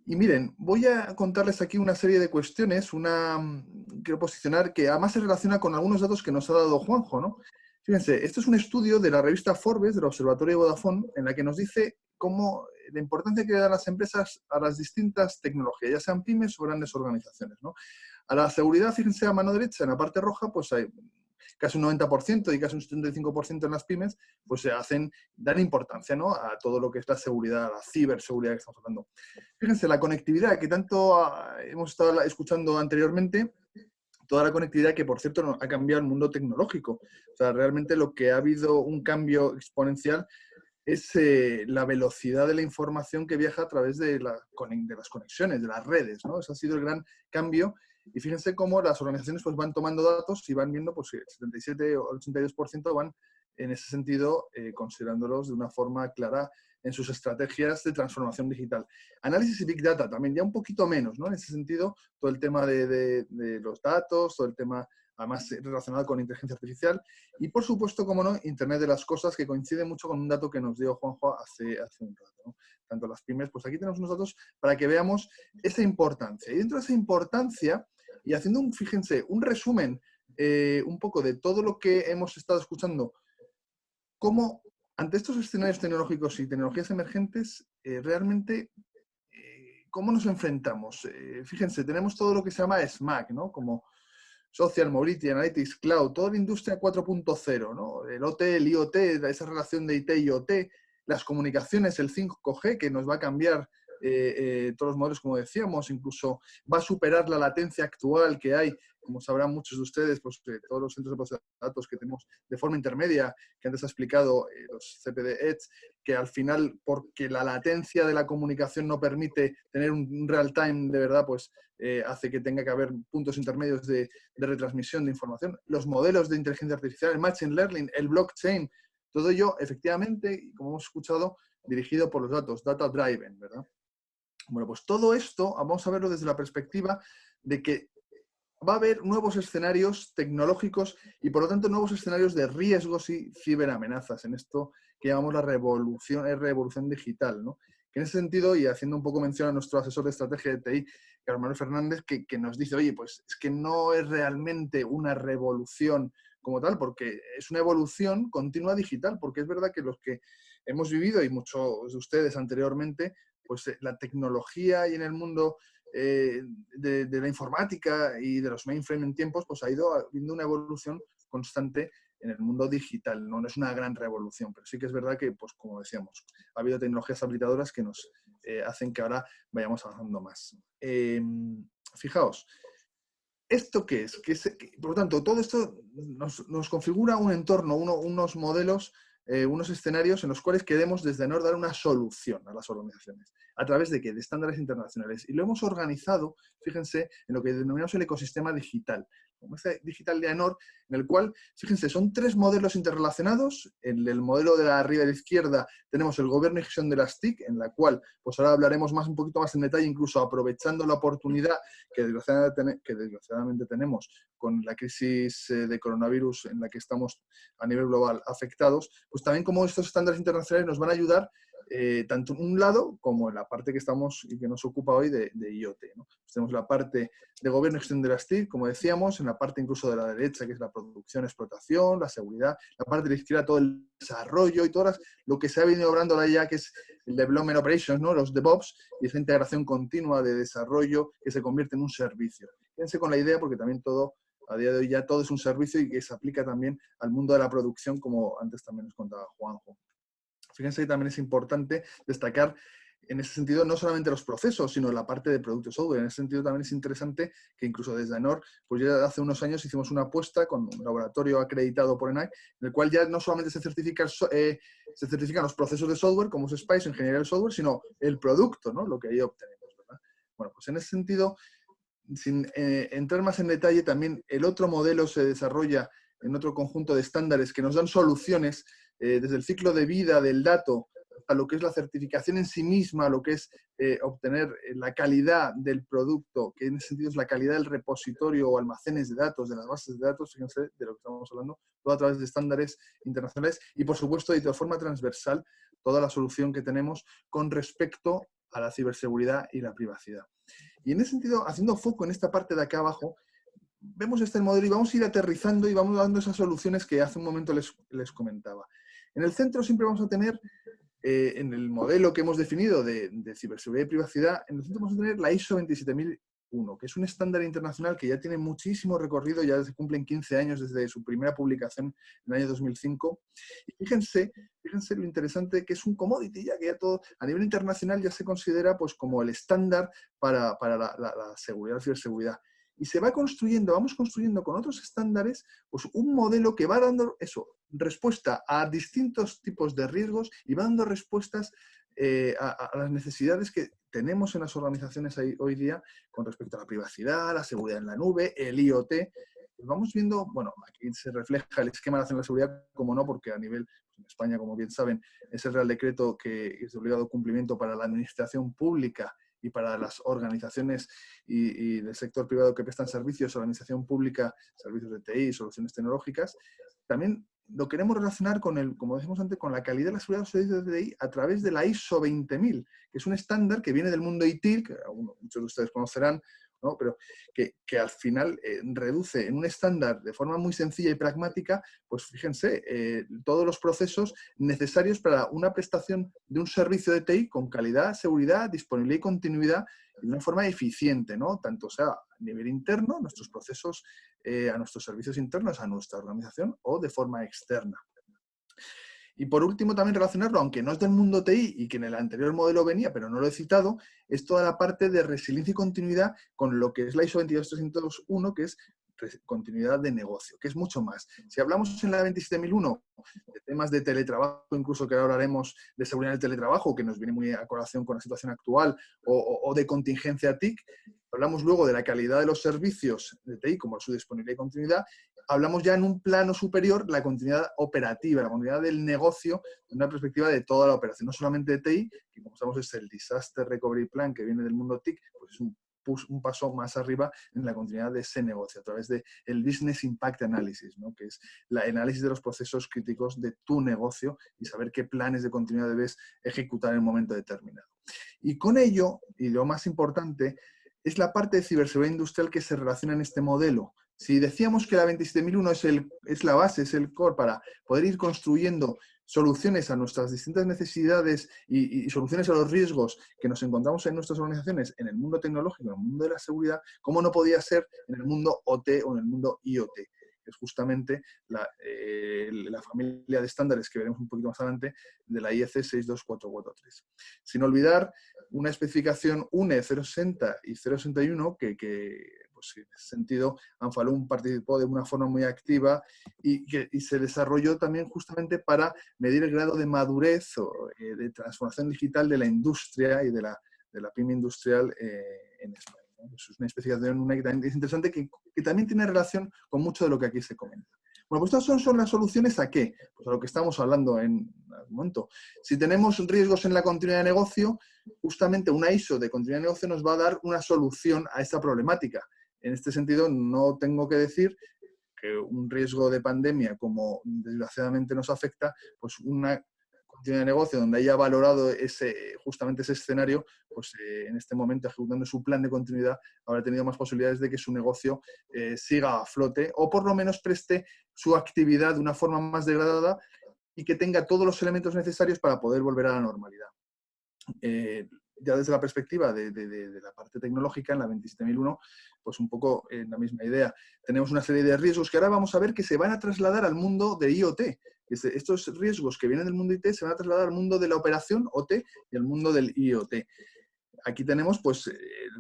Y miren, voy a contarles aquí una serie de cuestiones, quiero posicionar que además se relaciona con algunos datos que nos ha dado Juanjo, ¿no? Fíjense, esto es un estudio de la revista Forbes, del Observatorio de Vodafone, en la que nos dice cómo la importancia que dan las empresas a las distintas tecnologías, ya sean pymes o grandes organizaciones, ¿no? A la seguridad, fíjense a mano derecha, en la parte roja, pues hay casi un 90% y casi un 75% en las pymes, pues dan importancia, ¿no?, a todo lo que es la seguridad, la ciberseguridad que estamos hablando. Fíjense, la conectividad que tanto hemos estado escuchando anteriormente, toda la conectividad que, por cierto, ha cambiado el mundo tecnológico. O sea, realmente lo que ha habido un cambio exponencial es la velocidad de la información que viaja a través de las conexiones, de las redes, ¿no? Ese ha sido el gran cambio. Y fíjense cómo las organizaciones pues, van tomando datos y van viendo pues, el 77 o el 82% van, en ese sentido, considerándolos de una forma clara en sus estrategias de transformación digital. Análisis y Big Data también, ya un poquito menos, ¿no? En ese sentido, todo el tema de los datos, todo el tema además relacionado con inteligencia artificial y, por supuesto, como no, Internet de las cosas, que coincide mucho con un dato que nos dio Juanjo hace un rato, ¿no? Tanto las pymes, pues aquí tenemos unos datos para que veamos esa importancia. Y dentro de esa importancia, y haciendo, fíjense, un resumen un poco de todo lo que hemos estado escuchando, cómo ante estos escenarios tecnológicos y tecnologías emergentes, realmente, ¿cómo nos enfrentamos? Fíjense, tenemos todo lo que se llama SMAC, ¿no? Como Social, Mobility, Analytics, Cloud, toda la industria 4.0, ¿no? El OT, el IoT, esa relación de IT y OT, las comunicaciones, el 5G, que nos va a cambiar todos los modelos, como decíamos, incluso va a superar la latencia actual que hay, como sabrán muchos de ustedes, pues todos los centros de procesamiento de datos que tenemos de forma intermedia, que antes ha explicado los CPD Edge, que al final, porque la latencia de la comunicación no permite tener un real time de verdad, pues hace que tenga que haber puntos intermedios de retransmisión de información. Los modelos de inteligencia artificial, el machine learning, el blockchain, todo ello, efectivamente, como hemos escuchado, dirigido por los datos, data driven, ¿verdad? Bueno, pues todo esto vamos a verlo desde la perspectiva de que va a haber nuevos escenarios tecnológicos y, por lo tanto, nuevos escenarios de riesgos y ciberamenazas en esto que llamamos la revolución digital, ¿no? Que en ese sentido, y haciendo un poco mención a nuestro asesor de estrategia de TI, Carlos Manuel Fernández, que nos dice, oye, pues es que no es realmente una revolución como tal, porque es una evolución continua digital, porque es verdad que los que hemos vivido, y muchos de ustedes anteriormente, pues la tecnología y en el mundo de la informática y de los mainframe en tiempos, pues ha ido habiendo una evolución constante en el mundo digital. No es una gran revolución, pero sí que es verdad que, pues como decíamos, ha habido tecnologías habilitadoras que nos hacen que ahora vayamos avanzando más. Fijaos, ¿esto qué es? Por lo tanto, todo esto nos configura un entorno, unos modelos, unos escenarios en los cuales queremos desde AENOR dar una solución a las organizaciones. ¿A través de qué? De estándares internacionales. Y lo hemos organizado, fíjense, en lo que denominamos el ecosistema digital. Como este digital de AENOR, en el cual, fíjense, son 3 modelos interrelacionados. En el modelo de la arriba de la izquierda tenemos el gobierno y gestión de las TIC, en la cual, pues ahora hablaremos un poquito más en detalle, incluso aprovechando la oportunidad que desgraciadamente tenemos con la crisis de coronavirus en la que estamos a nivel global afectados, pues también como estos estándares internacionales nos van a ayudar tanto en un lado como en la parte que estamos y que nos ocupa hoy de IoT, ¿no? Pues tenemos la parte de gobierno y gestión de las TIC, como decíamos, en la parte incluso de la derecha, que es la producción, explotación, la seguridad, la parte de la izquierda, todo el desarrollo y todas lo que se ha venido obrando ya, que es el Development Operations, ¿no? Los DevOps, y esa integración continua de desarrollo que se convierte en un servicio. Quédense con la idea porque también todo, a día de hoy ya todo es un servicio y que se aplica también al mundo de la producción, como antes también nos contaba Juanjo. Fíjense que también es importante destacar en ese sentido no solamente los procesos, sino la parte de producto software. En ese sentido también es interesante que incluso desde AENOR, pues ya hace unos años hicimos una apuesta con un laboratorio acreditado por ENAC, en el cual ya no solamente se certifican los procesos de software, como es SPICE, ingeniería del software, sino el producto, ¿no? Lo que ahí obtenemos, ¿verdad? Bueno, pues en ese sentido, sin entrar más en detalle, también el otro modelo se desarrolla en otro conjunto de estándares que nos dan soluciones desde el ciclo de vida del dato a lo que es la certificación en sí misma, lo que es obtener la calidad del producto, que en ese sentido es la calidad del repositorio o almacenes de datos, de las bases de datos, fíjense de lo que estamos hablando, todo a través de estándares internacionales y, por supuesto, y de forma transversal, toda la solución que tenemos con respecto a la ciberseguridad y la privacidad. Y en ese sentido, haciendo foco en esta parte de acá abajo, vemos este modelo y vamos a ir aterrizando y vamos dando esas soluciones que hace un momento les comentaba. En el centro siempre vamos a tener, en el modelo que hemos definido de ciberseguridad y privacidad, en el centro vamos a tener la ISO 27001, que es un estándar internacional que ya tiene muchísimo recorrido, ya se cumplen 15 años desde su primera publicación en el año 2005. Y fíjense lo interesante que es un commodity, ya que ya todo a nivel internacional ya se considera pues, como el estándar para la seguridad, la ciberseguridad. Y se va construyendo, vamos construyendo con otros estándares, pues un modelo que va dando respuesta a distintos tipos de riesgos y va dando respuestas a las necesidades que tenemos en las organizaciones hoy día con respecto a la privacidad, la seguridad en la nube, el IoT. Vamos viendo, bueno, aquí se refleja el esquema nacional de seguridad, como no, porque a nivel, en España, como bien saben, es el Real Decreto que es de obligado cumplimiento para la administración pública y para las organizaciones y del sector privado que prestan servicios, organización pública, servicios de TI, soluciones tecnológicas. También lo queremos relacionar con como decimos antes, con la calidad de la seguridad de los servicios de TI a través de la ISO 20000, que es un estándar que viene del mundo ITIL, que muchos de ustedes conocerán, ¿no? Pero que al final reduce en un estándar de forma muy sencilla y pragmática, pues fíjense, todos los procesos necesarios para una prestación de un servicio de TI con calidad, seguridad, disponibilidad y continuidad de una forma eficiente, ¿no? Tanto sea a nivel interno, nuestros procesos, a nuestros servicios internos, a nuestra organización, o de forma externa. Y por último, también relacionarlo, aunque no es del mundo TI y que en el anterior modelo venía, pero no lo he citado, es toda la parte de resiliencia y continuidad con lo que es la ISO 22301, que es continuidad de negocio, que es mucho más. Si hablamos en la 27001 de temas de teletrabajo, incluso que ahora hablaremos de seguridad del teletrabajo, que nos viene muy a colación con la situación actual, o de contingencia TIC, hablamos luego de la calidad de los servicios de TI, como su disponibilidad y continuidad, hablamos ya en un plano superior la continuidad operativa, la continuidad del negocio, de una perspectiva de toda la operación, no solamente de TI, que como sabemos es el Disaster Recovery Plan que viene del mundo TIC, pues es un paso más arriba en la continuidad de ese negocio, a través del Business Impact Analysis, ¿no? Que es el análisis de los procesos críticos de tu negocio y saber qué planes de continuidad debes ejecutar en un momento determinado. Y con ello, y lo más importante, es la parte de ciberseguridad industrial que se relaciona en este modelo. Si decíamos que la 27001 es la base, es el core para poder ir construyendo soluciones a nuestras distintas necesidades y soluciones a los riesgos que nos encontramos en nuestras organizaciones, en el mundo tecnológico, en el mundo de la seguridad, ¿cómo no podía ser en el mundo OT o en el mundo IoT? Que es justamente la familia de estándares que veremos un poquito más adelante de la IEC 62443. Sin olvidar una especificación UNE 060 y 061 que pues en ese sentido, Anfalum participó de una forma muy activa y se desarrolló también justamente para medir el grado de madurez o de transformación digital de la industria y de la pyme industrial en España. Es una especialización única que es interesante, que también tiene relación con mucho de lo que aquí se comenta. Bueno, pues estas son las soluciones ¿a qué? Pues a lo que estamos hablando en un momento. Si tenemos riesgos en la continuidad de negocio, justamente una ISO de continuidad de negocio nos va a dar una solución a esta problemática. En este sentido, no tengo que decir que un riesgo de pandemia, como desgraciadamente nos afecta, pues una continuidad de negocio donde haya valorado justamente ese escenario, pues en este momento, ejecutando su plan de continuidad, habrá tenido más posibilidades de que su negocio siga a flote o por lo menos preste su actividad de una forma más degradada y que tenga todos los elementos necesarios para poder volver a la normalidad. Ya desde la perspectiva de la parte tecnológica, en la 27001, pues un poco en la misma idea. Tenemos una serie de riesgos que ahora vamos a ver que se van a trasladar al mundo de IoT. Estos riesgos que vienen del mundo IT se van a trasladar al mundo de la operación OT y al mundo del IoT. Aquí tenemos pues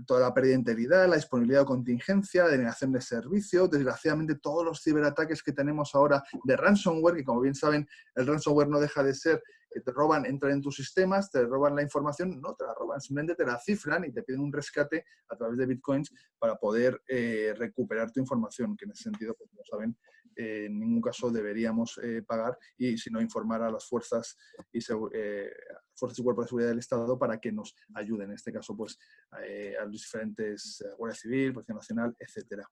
toda la pérdida de integridad, la disponibilidad o contingencia, denegación de servicio, desgraciadamente todos los ciberataques que tenemos ahora de ransomware, que como bien saben, el ransomware no deja de ser que te roban, entran en tus sistemas, te roban la información, no te la roban, simplemente te la cifran y te piden un rescate a través de bitcoins para poder recuperar tu información, que en ese sentido, pues, como saben, en ningún caso deberíamos pagar y sino informar a las fuerzas y cuerpos de seguridad del Estado para que nos ayuden, en este caso, pues, a los diferentes Guardia Civil, Policía Nacional, etcétera.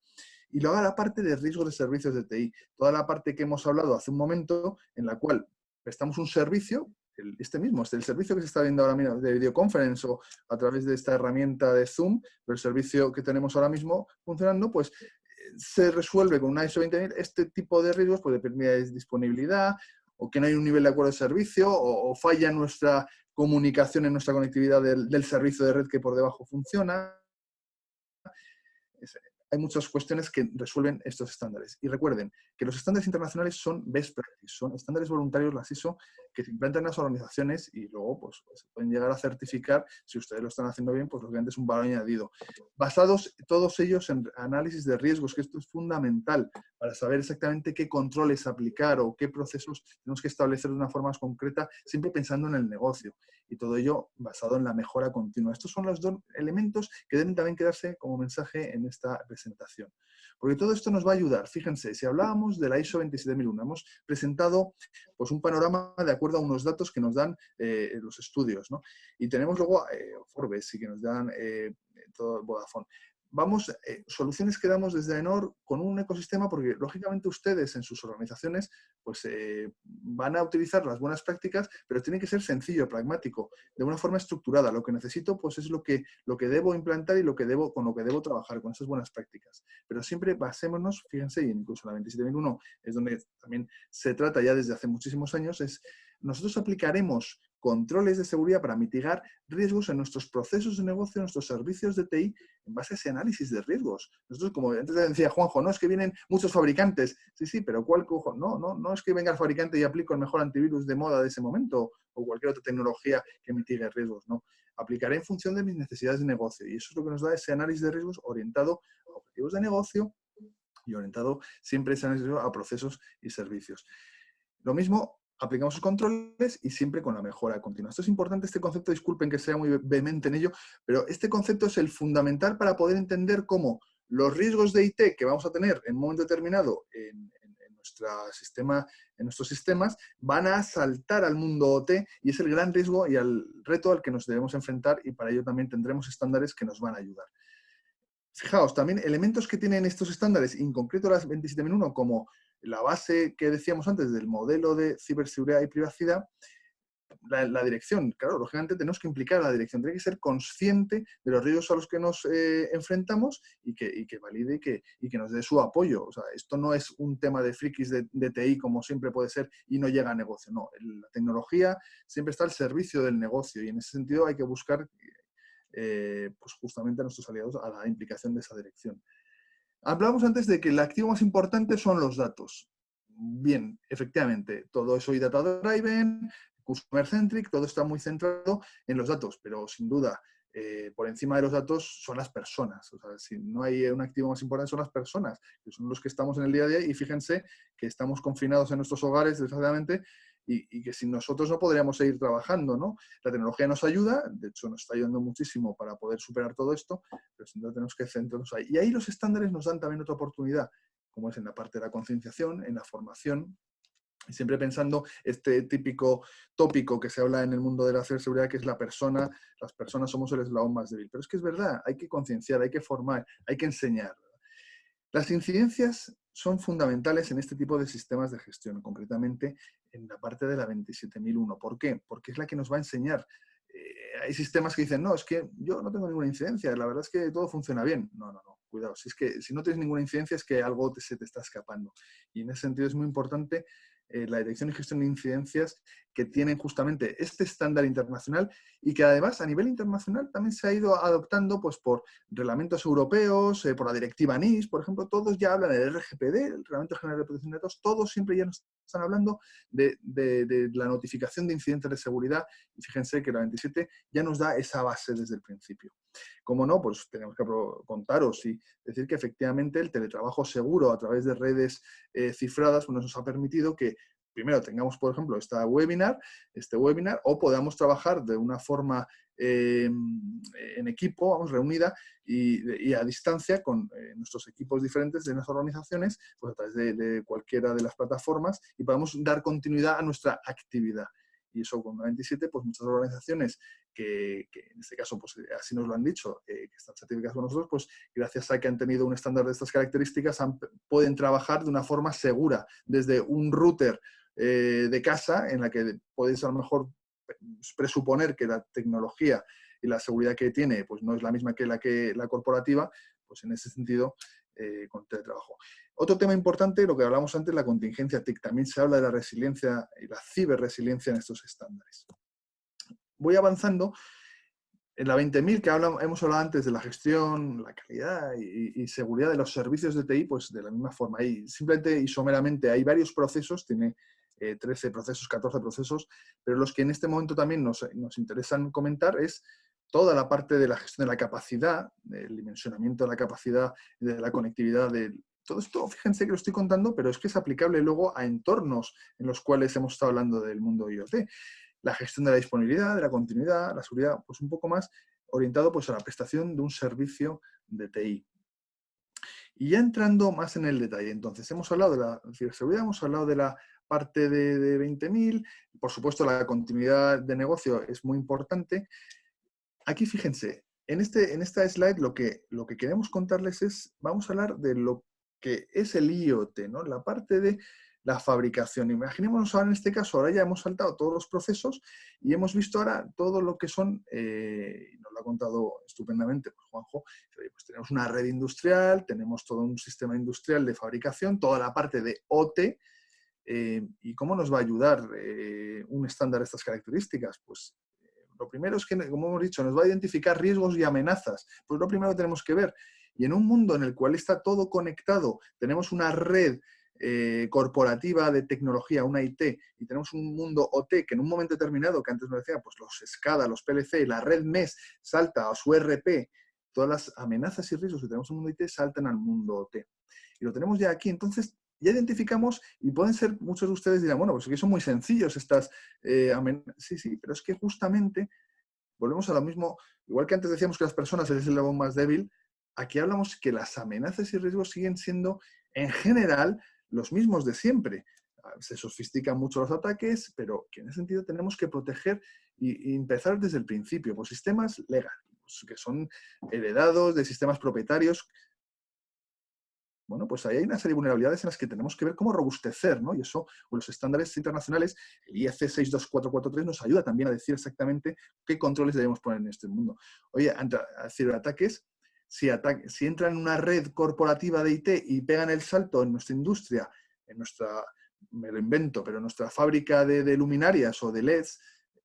Y luego la parte de riesgos de servicios de TI, toda la parte que hemos hablado hace un momento, en la cual prestamos un servicio, el servicio que se está viendo ahora mismo de videoconference o a través de esta herramienta de Zoom, pero el servicio que tenemos ahora mismo funcionando, pues se resuelve con una ISO 20000 este tipo de riesgos, pues depende de disponibilidad, o que no hay un nivel de acuerdo de servicio, o falla nuestra comunicación en nuestra conectividad del servicio de red que por debajo funciona. Hay muchas cuestiones que resuelven estos estándares. Y recuerden que los estándares internacionales son best practice, son estándares voluntarios, las ISO, que se implantan en las organizaciones y luego pues, se pueden llegar a certificar. Si ustedes lo están haciendo bien, pues lógicamente es un valor añadido. Basados todos ellos en análisis de riesgos, que esto es fundamental para saber exactamente qué controles aplicar o qué procesos tenemos que establecer de una forma más concreta, siempre pensando en el negocio. Y todo ello basado en la mejora continua. Estos son los dos elementos que deben también quedarse como mensaje en esta presentación. Porque todo esto nos va a ayudar. Fíjense, si hablábamos de la ISO 27001, hemos presentado pues, un panorama de acuerdo a unos datos que nos dan los estudios, ¿no? Y tenemos luego Forbes y que nos dan todo Vodafone. Soluciones que damos desde AENOR con un ecosistema, porque lógicamente ustedes en sus organizaciones pues, van a utilizar las buenas prácticas, pero tiene que ser sencillo, pragmático, de una forma estructurada. Lo que necesito pues, es lo que debo implantar y con lo que debo trabajar, con esas buenas prácticas. Pero siempre basémonos, fíjense, y incluso la 27001 es donde también se trata ya desde hace muchísimos años, nosotros aplicaremos controles de seguridad para mitigar riesgos en nuestros procesos de negocio, en nuestros servicios de TI, en base a ese análisis de riesgos. Nosotros, como antes decía Juanjo, no es que vienen muchos fabricantes. Sí, pero ¿cuál cojo? No es que venga el fabricante y aplico el mejor antivirus de moda de ese momento o cualquier otra tecnología que mitigue riesgos. No, aplicaré en función de mis necesidades de negocio. Y eso es lo que nos da ese análisis de riesgos orientado a objetivos de negocio y orientado siempre ese análisis de riesgos a procesos y servicios. Lo mismo, aplicamos sus controles y siempre con la mejora continua. Esto es importante, este concepto, disculpen que sea muy vehemente en ello, pero este concepto es el fundamental para poder entender cómo los riesgos de IT que vamos a tener en un momento determinado en nuestros sistemas van a saltar al mundo OT y es el gran riesgo y el reto al que nos debemos enfrentar y para ello también tendremos estándares que nos van a ayudar. Fijaos, también elementos que tienen estos estándares, en concreto las 27001, como la base que decíamos antes del modelo de ciberseguridad y privacidad, la dirección. Claro, lógicamente tenemos que implicar a la dirección, tiene que ser consciente de los riesgos a los que nos enfrentamos y que valide y que nos dé su apoyo. O sea, esto no es un tema de frikis de TI como siempre puede ser y no llega a negocio. No, la tecnología siempre está al servicio del negocio y en ese sentido hay que buscar pues justamente a nuestros aliados a la implicación de esa dirección. Hablábamos antes de que el activo más importante son los datos. Bien, efectivamente, todo eso y data driven, customer centric, todo está muy centrado en los datos, pero sin duda por encima de los datos son las personas. O sea, si no hay un activo más importante son las personas, que son los que estamos en el día a día, y fíjense que estamos confinados en nuestros hogares, desgraciadamente, y que sin nosotros no podríamos seguir trabajando, ¿no? La tecnología nos ayuda, de hecho nos está ayudando muchísimo para poder superar todo esto, pero sin duda tenemos que centrarnos ahí. Y ahí los estándares nos dan también otra oportunidad, como es en la parte de la concienciación, en la formación, y siempre pensando este típico tópico que se habla en el mundo de la ciberseguridad, que es la persona. Las personas somos el eslabón más débil. Pero es que es verdad, hay que concienciar, hay que formar, hay que enseñar. Las incidencias son fundamentales en este tipo de sistemas de gestión, concretamente en la parte de la 27001. ¿Por qué? Porque es la que nos va a enseñar. Hay sistemas que dicen, no, es que yo no tengo ninguna incidencia, la verdad es que todo funciona bien. No, no, no, cuidado. Si es que si no tienes ninguna incidencia es que algo se te está escapando. Y en ese sentido es muy importante la detección y gestión de incidencias que tienen justamente este estándar internacional y que además a nivel internacional también se ha ido adoptando pues, por reglamentos europeos, por la directiva NIS, por ejemplo, todos ya hablan del RGPD, el Reglamento General de Protección de Datos, todos siempre ya nos están hablando de la notificación de incidentes de seguridad, y fíjense que la 27 ya nos da esa base desde el principio. Como no, pues tenemos que contaros y decir que efectivamente el teletrabajo seguro a través de redes cifradas pues, nos ha permitido que primero tengamos, por ejemplo, este webinar, o podamos trabajar de una forma en equipo, vamos, reunida y a distancia con nuestros equipos diferentes de nuestras organizaciones, pues a través de cualquiera de las plataformas, y podamos dar continuidad a nuestra actividad. Y eso con 97, pues muchas organizaciones que en este caso, pues así nos lo han dicho, que están certificadas con nosotros, pues gracias a que han tenido un estándar de estas características, pueden trabajar de una forma segura, desde un router de casa, en la que podéis a lo mejor presuponer que la tecnología y la seguridad que tiene pues no es la misma que la corporativa, pues en ese sentido, con teletrabajo. Otro tema importante, lo que hablamos antes, la contingencia TIC. También se habla de la resiliencia y la ciberresiliencia en estos estándares. Voy avanzando. En la 20.000, que hemos hablado antes de la gestión, la calidad y seguridad de los servicios de TI, pues de la misma forma. Ahí simplemente y someramente hay varios procesos, tiene 13 procesos, 14 procesos, pero los que en este momento también nos interesan comentar es toda la parte de la gestión de la capacidad, del dimensionamiento de la capacidad, de la conectividad, todo esto, fíjense que lo estoy contando, pero es que es aplicable luego a entornos en los cuales hemos estado hablando del mundo IoT. La gestión de la disponibilidad, de la continuidad, la seguridad, pues un poco más orientado pues, a la prestación de un servicio de TI. Y ya entrando más en el detalle, entonces hemos hablado de la ciberseguridad, hemos hablado de la parte de 20.000, por supuesto la continuidad de negocio es muy importante. Aquí fíjense, en esta slide lo que queremos contarles es, vamos a hablar de lo que es el IoT, ¿no? La parte de la fabricación. Imaginémonos ahora en este caso, ahora ya hemos saltado todos los procesos y hemos visto ahora todo lo que son, y nos lo ha contado estupendamente pues Juanjo, pues tenemos una red industrial, tenemos todo un sistema industrial de fabricación, toda la parte de OT, ¿y cómo nos va a ayudar un estándar de estas características? Pues lo primero es que, como hemos dicho, nos va a identificar riesgos y amenazas. Pues lo primero que tenemos que ver. Y en un mundo en el cual está todo conectado, tenemos una red corporativa de tecnología, una IT, y tenemos un mundo OT que en un momento determinado, que antes nos decía, pues los SCADA, los PLC, la red MES salta a su ERP, todas las amenazas y riesgos que tenemos en el mundo IT saltan al mundo OT. Y lo tenemos ya aquí. Entonces, ya identificamos, y pueden ser, muchos de ustedes dirán, bueno, pues aquí son muy sencillos estas amenazas. Sí, pero es que justamente volvemos a lo mismo, igual que antes decíamos que las personas es el eslabón más débil, aquí hablamos que las amenazas y riesgos siguen siendo, en general, los mismos de siempre. Se sofistican mucho los ataques, pero que en ese sentido tenemos que proteger y empezar desde el principio, por sistemas legales, que son heredados de sistemas propietarios. Bueno, pues ahí hay una serie de vulnerabilidades en las que tenemos que ver cómo robustecer, ¿no? Y eso, los estándares internacionales, el IEC 62443 nos ayuda también a decir exactamente qué controles debemos poner en este mundo. Oye, ante ciberataques, si entran en una red corporativa de IT y pegan el salto en nuestra industria, en nuestra, me lo invento, pero en nuestra fábrica de luminarias o de LEDs,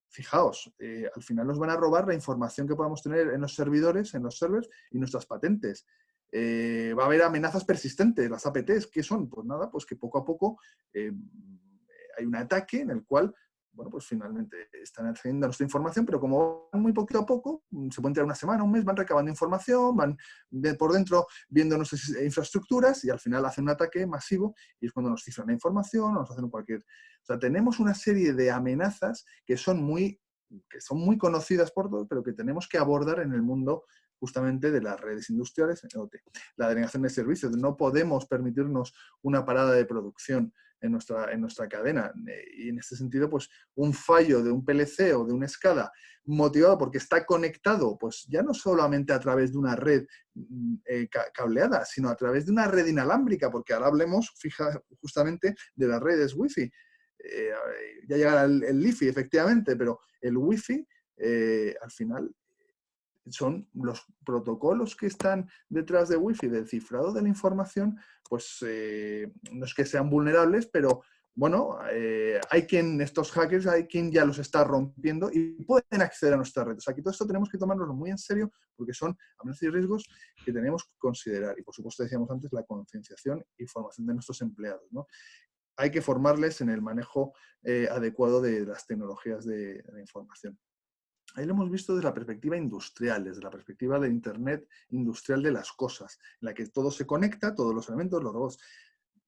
fijaos, al final nos van a robar la información que podamos tener en los servidores, en los servers y nuestras patentes. Va a haber amenazas persistentes, las APTs, ¿qué son? Pues nada, pues que poco a poco hay un ataque en el cual bueno, pues finalmente están accediendo a nuestra información, pero como van muy poquito a poco, se pueden tirar una semana, un mes, van recabando información, van por dentro viendo nuestras infraestructuras y al final hacen un ataque masivo y es cuando nos cifran la información o nos hacen cualquier... O sea, tenemos una serie de amenazas que son muy conocidas por todos, pero que tenemos que abordar en el mundo justamente de las redes industriales, la denegación de servicios. No podemos permitirnos una parada de producción en nuestra cadena. Y en este sentido, pues un fallo de un PLC o de una SCADA motivado porque está conectado, pues ya no solamente a través de una red cableada, sino a través de una red inalámbrica, porque ahora hablemos justamente de las redes Wi-Fi. Ya llegará el Li-Fi, efectivamente, pero el Wi-Fi, al final, son los protocolos que están detrás de Wi-Fi, del cifrado de la información, pues no es que sean vulnerables, pero bueno, estos hackers, hay quien ya los está rompiendo y pueden acceder a nuestras redes. Aquí todo esto tenemos que tomárnoslo muy en serio porque son amenazas y riesgos que tenemos que considerar. Y por supuesto, decíamos antes, la concienciación y formación de nuestros empleados, ¿no? Hay que formarles en el manejo adecuado de las tecnologías de la información. Ahí lo hemos visto desde la perspectiva industrial, desde la perspectiva de Internet industrial de las cosas, en la que todo se conecta, todos los elementos, los robots.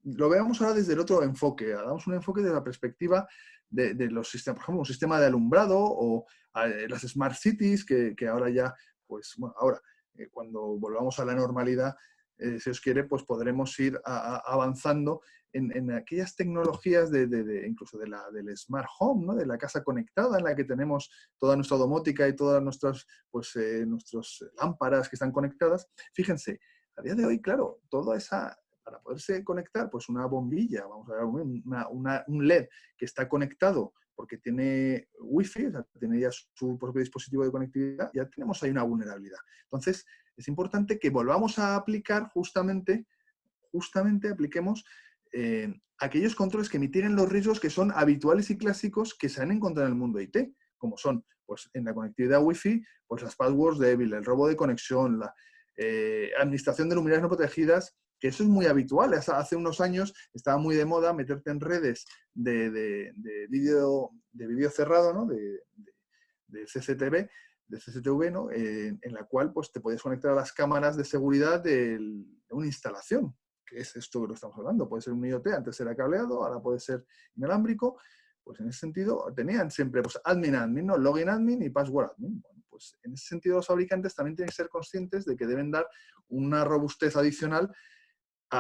Lo veamos ahora desde el otro enfoque. Damos un enfoque de la perspectiva de los sistemas, por ejemplo, un sistema de alumbrado o las smart cities, que ahora ya, pues bueno, ahora, cuando volvamos a la normalidad, si os quiere, pues podremos ir avanzando en aquellas tecnologías incluso del smart home, ¿no? De la casa conectada, en la que tenemos toda nuestra domótica y todas nuestras lámparas que están conectadas. Fíjense, a día de hoy, claro, toda esa, para poderse conectar, pues una bombilla, vamos a ver, un LED que está conectado porque tiene Wi-Fi, o sea, tiene ya su propio dispositivo de conectividad, ya tenemos ahí una vulnerabilidad. Entonces, es importante que volvamos a aplicar justamente apliquemos aquellos controles que mitiguen los riesgos que son habituales y clásicos que se han encontrado en el mundo IT, como son, pues, en la conectividad Wi-Fi, pues las passwords débiles, el robo de conexión, la administración de luminarias no protegidas, que eso es muy habitual. Hace unos años estaba muy de moda meterte en redes de vídeo cerrado, ¿no? de CCTV, ¿no? En la cual pues, te podías conectar a las cámaras de seguridad de una instalación, que es esto que lo estamos hablando. Puede ser un IoT, antes era cableado, ahora puede ser inalámbrico. Pues en ese sentido tenían siempre pues, admin, ¿no? Login admin y password admin. Bueno, pues en ese sentido los fabricantes también tienen que ser conscientes de que deben dar una robustez adicional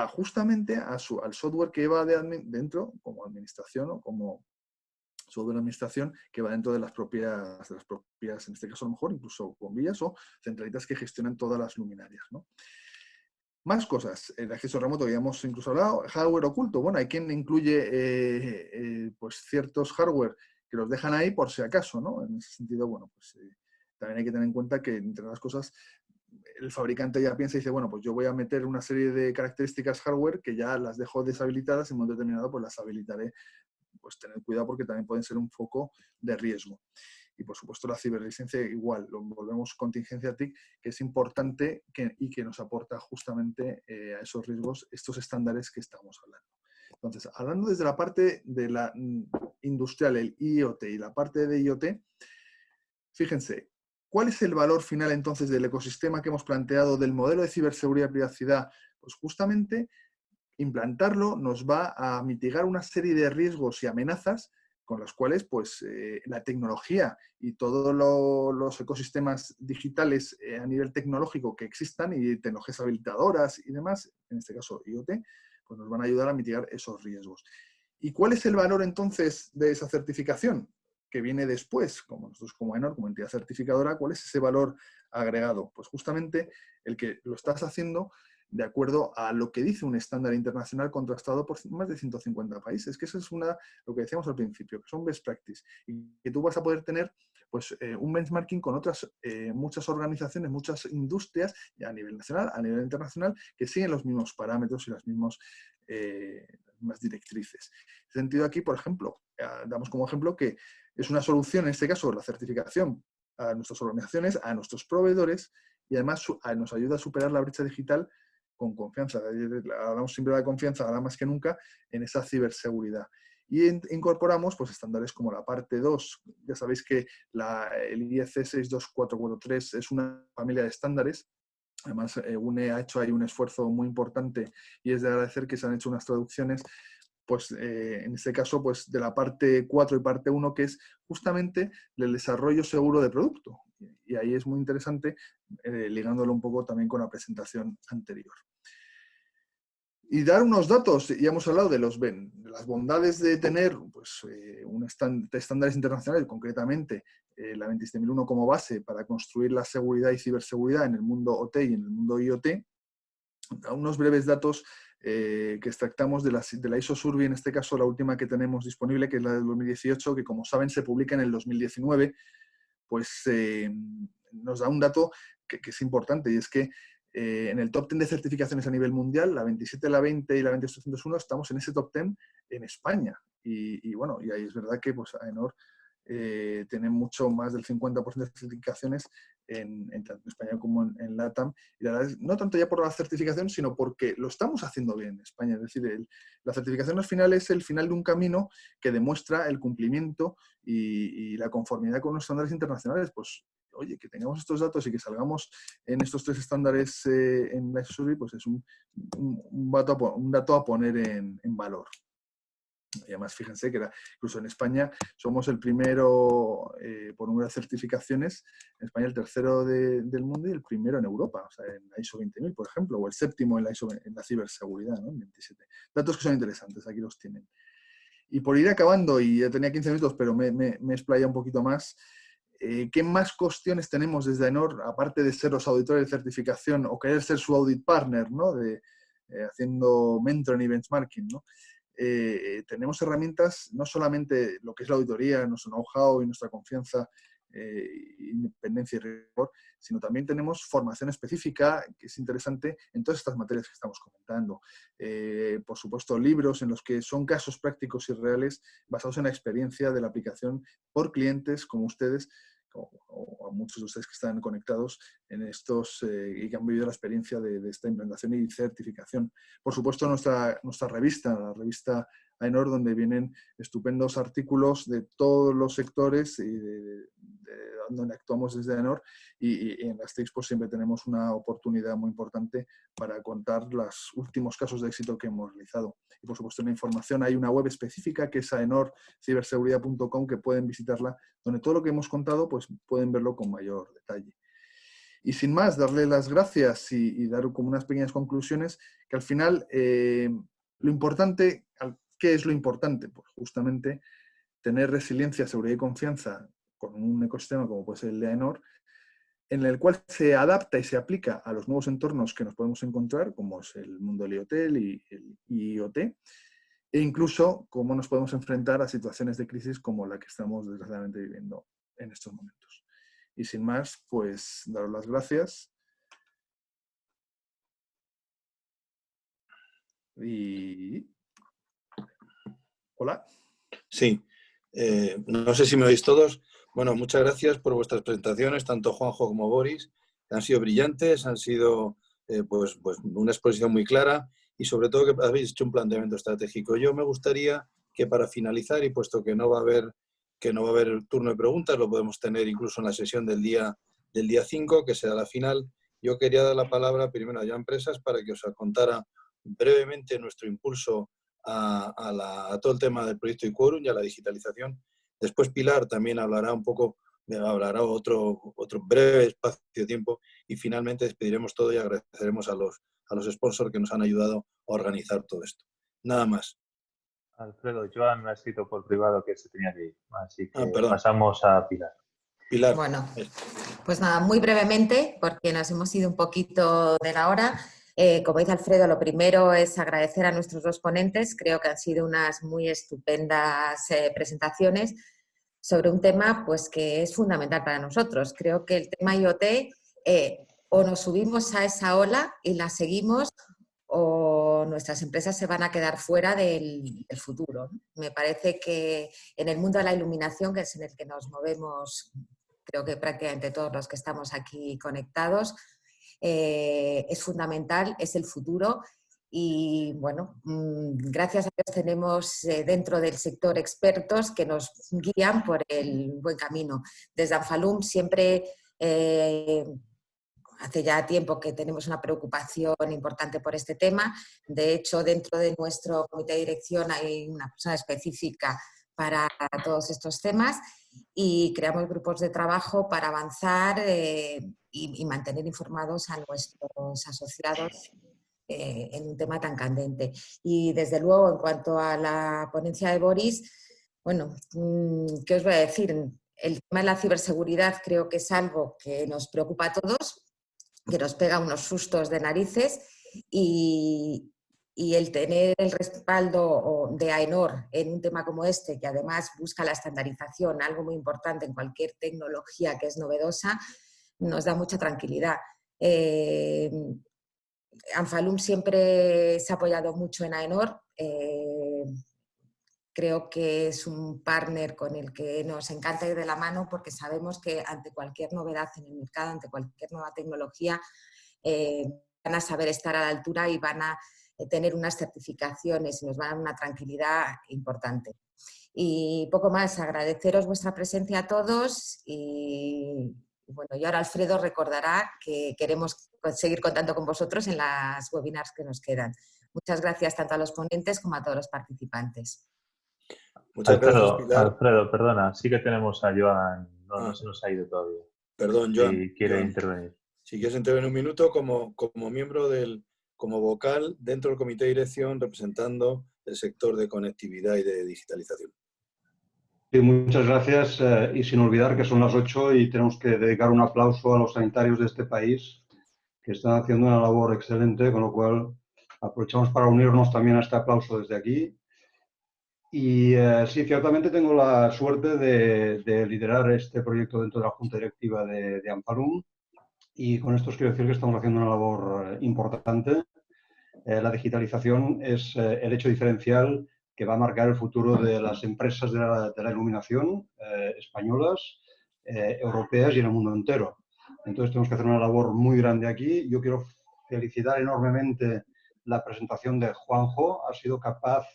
justamente al software que va dentro, como administración o como software de administración que va dentro de las propias, en este caso a lo mejor incluso bombillas o centralitas que gestionan todas las luminarias, ¿no? Más cosas, el acceso remoto, ya hemos incluso hablado, hardware oculto. Bueno, hay quien incluye pues ciertos hardware que los dejan ahí por si acaso, ¿no? En ese sentido, bueno, pues también hay que tener en cuenta que, entre las cosas, el fabricante ya piensa y dice, bueno, pues yo voy a meter una serie de características hardware que ya las dejo deshabilitadas y en un momento determinado pues las habilitaré. Pues tener cuidado porque también pueden ser un foco de riesgo. Y por supuesto la ciberresistencia igual, lo volvemos contingencia TIC, que es importante y que nos aporta justamente a esos riesgos estos estándares que estamos hablando. Entonces, hablando desde la parte de la industrial, el IoT y la parte de IoT, fíjense, ¿cuál es el valor final entonces del ecosistema que hemos planteado del modelo de ciberseguridad y privacidad? Pues justamente implantarlo nos va a mitigar una serie de riesgos y amenazas con los cuales pues, la tecnología y todos los ecosistemas digitales a nivel tecnológico que existan y tecnologías habilitadoras y demás, en este caso IoT, pues nos van a ayudar a mitigar esos riesgos. ¿Y cuál es el valor entonces de esa certificación que viene después? Como nosotros como ENOR, como entidad certificadora, ¿cuál es ese valor agregado? Pues justamente el que lo estás haciendo de acuerdo a lo que dice un estándar internacional contrastado por más de 150 países, que eso es lo que decíamos al principio, que son best practice, y que tú vas a poder tener pues, un benchmarking con otras muchas organizaciones, muchas industrias, a nivel nacional, a nivel internacional, que siguen los mismos parámetros y las mismas directrices. En ese sentido aquí, por ejemplo, damos como ejemplo que es una solución, en este caso, la certificación a nuestras organizaciones, a nuestros proveedores, y además nos ayuda a superar la brecha digital con confianza. Hablamos siempre de la confianza, ahora más que nunca, en esa ciberseguridad. Y incorporamos pues, estándares como la parte 2. Ya sabéis que el IEC 62443 es una familia de estándares. Además, UNE ha hecho ahí un esfuerzo muy importante y es de agradecer que se han hecho unas traducciones, pues en este caso, pues de la parte 4 y parte 1, que es justamente el desarrollo seguro de producto. Y ahí es muy interesante, ligándolo un poco también con la presentación anterior. Y dar unos datos, ya hemos hablado de las bondades de tener pues, estándares internacionales, concretamente la 27001 como base para construir la seguridad y ciberseguridad en el mundo OT y en el mundo IoT. Unos breves datos que extractamos de la ISO Survey, en este caso la última que tenemos disponible, que es la del 2018, que como saben se publica en el 2019, pues nos da un dato que es importante, y es que en el top 10 de certificaciones a nivel mundial, la 27, la 20 y la 20801, estamos en ese top 10 en España. Y bueno, y ahí es verdad que pues, AENOR tiene mucho más del 50% de certificaciones tanto en España como en LATAM. Y la verdad es, no tanto ya por la certificación, sino porque lo estamos haciendo bien en España. Es decir, la certificación al final es el final de un camino que demuestra el cumplimiento y la conformidad con los estándares internacionales. Pues, oye, que tengamos estos datos y que salgamos en estos 3 estándares en la ISO Survey, pues es un dato a poner en valor. Y además, fíjense que incluso en España somos el primero por número de certificaciones, en España el tercero del mundo y el primero en Europa, o sea, en la ISO 20000, por ejemplo, o el séptimo en la ciberseguridad, ¿no? En 27. Datos que son interesantes, aquí los tienen. Y por ir acabando, y ya tenía 15 minutos, pero me he explayado un poquito más, ¿qué más cuestiones tenemos desde AENOR, aparte de ser los auditores de certificación o querer ser su audit partner, ¿no? Haciendo mentoring y benchmarking, ¿no? Tenemos herramientas, no solamente lo que es la auditoría, nuestro know-how y nuestra confianza, independencia y rigor, sino también tenemos formación específica, que es interesante en todas estas materias que estamos comentando. Por supuesto, libros en los que son casos prácticos y reales basados en la experiencia de la aplicación por clientes como ustedes, o a muchos de ustedes que están conectados en estos y que han vivido la experiencia de esta implementación y certificación. Por supuesto, nuestra revista, la revista AENOR, donde vienen estupendos artículos de todos los sectores y donde actuamos desde AENOR, y en las TICs pues, siempre tenemos una oportunidad muy importante para contar los últimos casos de éxito que hemos realizado. Y por supuesto, en la información hay una web específica que es aenorciberseguridad.com, que pueden visitarla, donde todo lo que hemos contado pues, pueden verlo con mayor detalle. Y sin más, darle las gracias y dar como unas pequeñas conclusiones, que al final lo importante, ¿qué es lo importante? Pues justamente tener resiliencia, seguridad y confianza con un ecosistema como puede ser el de AENOR, en el cual se adapta y se aplica a los nuevos entornos que nos podemos encontrar, como es el mundo del IoT y el IoT, e incluso cómo nos podemos enfrentar a situaciones de crisis como la que estamos desgraciadamente viviendo en estos momentos. Y sin más, pues daros las gracias. Y... Hola. Sí, no sé si me oís todos. Bueno, muchas gracias por vuestras presentaciones, tanto Juanjo como Boris. Han sido brillantes, han sido pues una exposición muy clara y sobre todo que habéis hecho un planteamiento estratégico. Yo me gustaría que para finalizar, y puesto que no va a haber turno de preguntas, lo podemos tener incluso en la sesión del día 5, que será la final, yo quería dar la palabra primero a Joan Empresas para que os contara brevemente nuestro impulso a todo el tema del proyecto eQuorum y a la digitalización. Después Pilar también hablará un poco, hablará otro breve espacio de tiempo y finalmente despediremos todo y agradeceremos a los sponsors que nos han ayudado a organizar todo esto. Nada más. Alfredo, Joan me ha escrito por privado que se tenía que ir, así que perdón. pasamos a Pilar. Pilar. Bueno, pues nada, muy brevemente, porque nos hemos ido un poquito de la hora. Como dice Alfredo, lo primero es agradecer a nuestros dos ponentes. Creo que han sido unas muy estupendas presentaciones sobre un tema pues, que es fundamental para nosotros. Creo que el tema IoT o nos subimos a esa ola y la seguimos o nuestras empresas se van a quedar fuera del futuro. Me parece que en el mundo de la iluminación, que es en el que nos movemos, creo que prácticamente todos los que estamos aquí conectados, es fundamental, es el futuro Y bueno, gracias a Dios tenemos dentro del sector expertos que nos guían por el buen camino. Desde Anfalum siempre, hace ya tiempo que tenemos una preocupación importante por este tema. De hecho, dentro de nuestro comité de dirección hay una persona específica para todos estos temas y creamos grupos de trabajo para avanzar y mantener informados a nuestros asociados en un tema tan candente. Y desde luego, en cuanto a la ponencia de Boris, bueno, ¿qué os voy a decir? El tema de la ciberseguridad creo que es algo que nos preocupa a todos, que nos pega unos sustos de narices y el tener el respaldo de AENOR en un tema como este, que además busca la estandarización, algo muy importante en cualquier tecnología que es novedosa, nos da mucha tranquilidad. Anfalum siempre se ha apoyado mucho en AENOR. Creo que es un partner con el que nos encanta ir de la mano porque sabemos que ante cualquier novedad en el mercado, ante cualquier nueva tecnología, van a saber estar a la altura y van a tener unas certificaciones y nos van a dar una tranquilidad importante. Y poco más, agradeceros vuestra presencia a todos y bueno, y ahora Alfredo recordará que queremos seguir contando con vosotros en las webinars que nos quedan. Muchas gracias tanto a los ponentes como a todos los participantes. Muchas gracias, Pilar. Alfredo, perdona, sí que tenemos a Joan, no se nos ha ido todavía. Perdón, Joan. Si quiere Joan, intervenir. Si quieres intervenir un minuto como miembro como vocal dentro del comité de dirección representando el sector de conectividad y de digitalización. Sí, muchas gracias y sin olvidar que son las 8 y tenemos que dedicar un aplauso a los sanitarios de este país que están haciendo una labor excelente, con lo cual aprovechamos para unirnos también a este aplauso desde aquí. Y sí, ciertamente tengo la suerte de liderar este proyecto dentro de la Junta Directiva de Anfalum y con esto os quiero decir que estamos haciendo una labor importante. La digitalización es el hecho diferencial que va a marcar el futuro de las empresas de la iluminación españolas, europeas y en el mundo entero. Entonces tenemos que hacer una labor muy grande aquí. Yo quiero felicitar enormemente la presentación de Juanjo. Ha sido capaz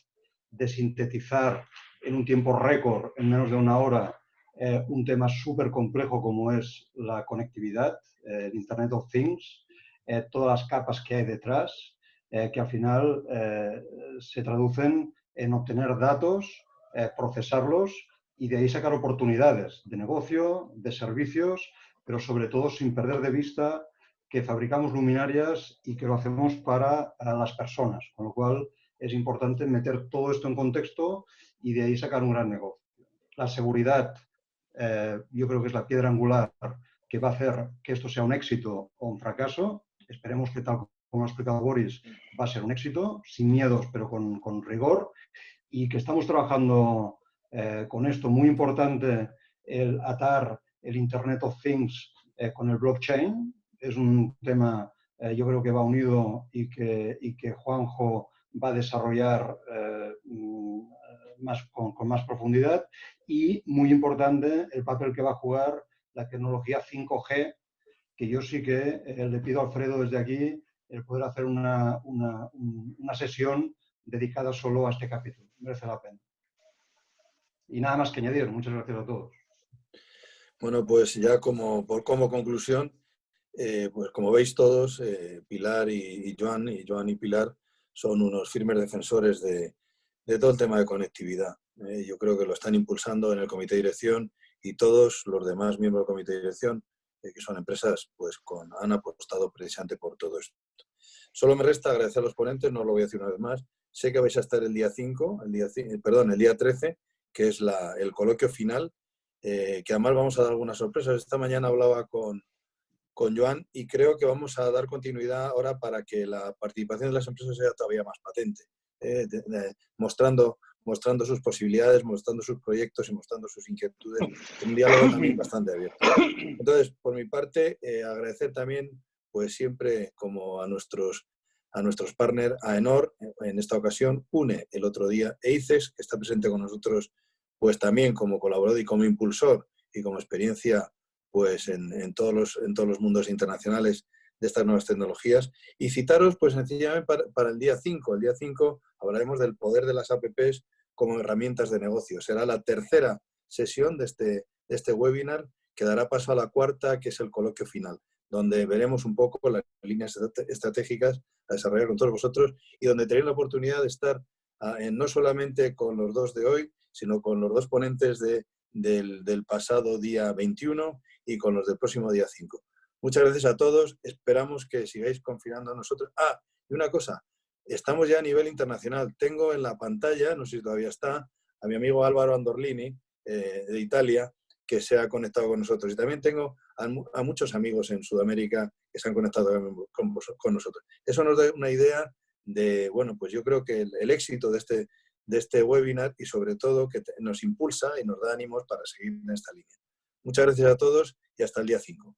de sintetizar en un tiempo récord, en menos de una hora, un tema súper complejo como es la conectividad, el Internet of Things, todas las capas que hay detrás, que al final se traducen en obtener datos, procesarlos y de ahí sacar oportunidades de negocio, de servicios, pero sobre todo sin perder de vista que fabricamos luminarias y que lo hacemos para las personas, con lo cual es importante meter todo esto en contexto y de ahí sacar un gran negocio. La seguridad, yo creo que es la piedra angular que va a hacer que esto sea un éxito o un fracaso. Esperemos que, tal como ha explicado Boris, va a ser un éxito, sin miedos, pero con rigor, y que estamos trabajando con esto. Muy importante el atar el Internet of Things con el blockchain. Es un tema, yo creo que va unido y que Juanjo va a desarrollar con más profundidad. Y muy importante el papel que va a jugar la tecnología 5G, que yo sí que le pido a Alfredo desde aquí el poder hacer una sesión dedicada solo a este capítulo. Merece la pena. Y nada más que añadir. Muchas gracias a todos. Bueno, pues ya como conclusión, pues como veis todos, Pilar y Joan y Pilar son unos firmes defensores de todo el tema de conectividad. Yo creo que lo están impulsando en el comité de dirección y todos los demás miembros del comité de dirección, que son empresas, pues han apostado precisamente por todo esto. Solo me resta agradecer a los ponentes, no lo voy a decir una vez más. Sé que vais a estar el día 13, que es el coloquio final, que además vamos a dar algunas sorpresas. Esta mañana hablaba con Joan y creo que vamos a dar continuidad ahora para que la participación de las empresas sea todavía más patente, mostrando sus posibilidades, mostrando sus proyectos y mostrando sus inquietudes. Un diálogo también bastante abierto. Entonces, por mi parte, agradecer también, pues siempre como a nuestros partners, AENOR, en esta ocasión, UNE el otro día, EICES, que está presente con nosotros, pues también como colaborador y como impulsor y como experiencia pues en todos los mundos internacionales de estas nuevas tecnologías. Y citaros, pues sencillamente para el día 5. El día 5 hablaremos del poder de las APPs como herramientas de negocio. Será la tercera sesión de este webinar, que dará paso a la cuarta, que es el coloquio final, donde veremos un poco las líneas estratégicas a desarrollar con todos vosotros y donde tenéis la oportunidad de estar no solamente con los dos de hoy, sino con los dos ponentes del pasado día 21 y con los del próximo día 5. Muchas gracias a todos. Esperamos que sigáis confiando en nosotros. Y una cosa, estamos ya a nivel internacional. Tengo en la pantalla, no sé si todavía está, a mi Álvaro Andorlini, de Italia, que se ha conectado con nosotros. Y también tengo a muchos amigos en Sudamérica que se han conectado con nosotros. Eso nos da una idea de, bueno, pues yo creo que el éxito de este webinar, y sobre todo que nos impulsa y nos da ánimos para seguir en esta línea. Muchas gracias a todos y hasta el día 5.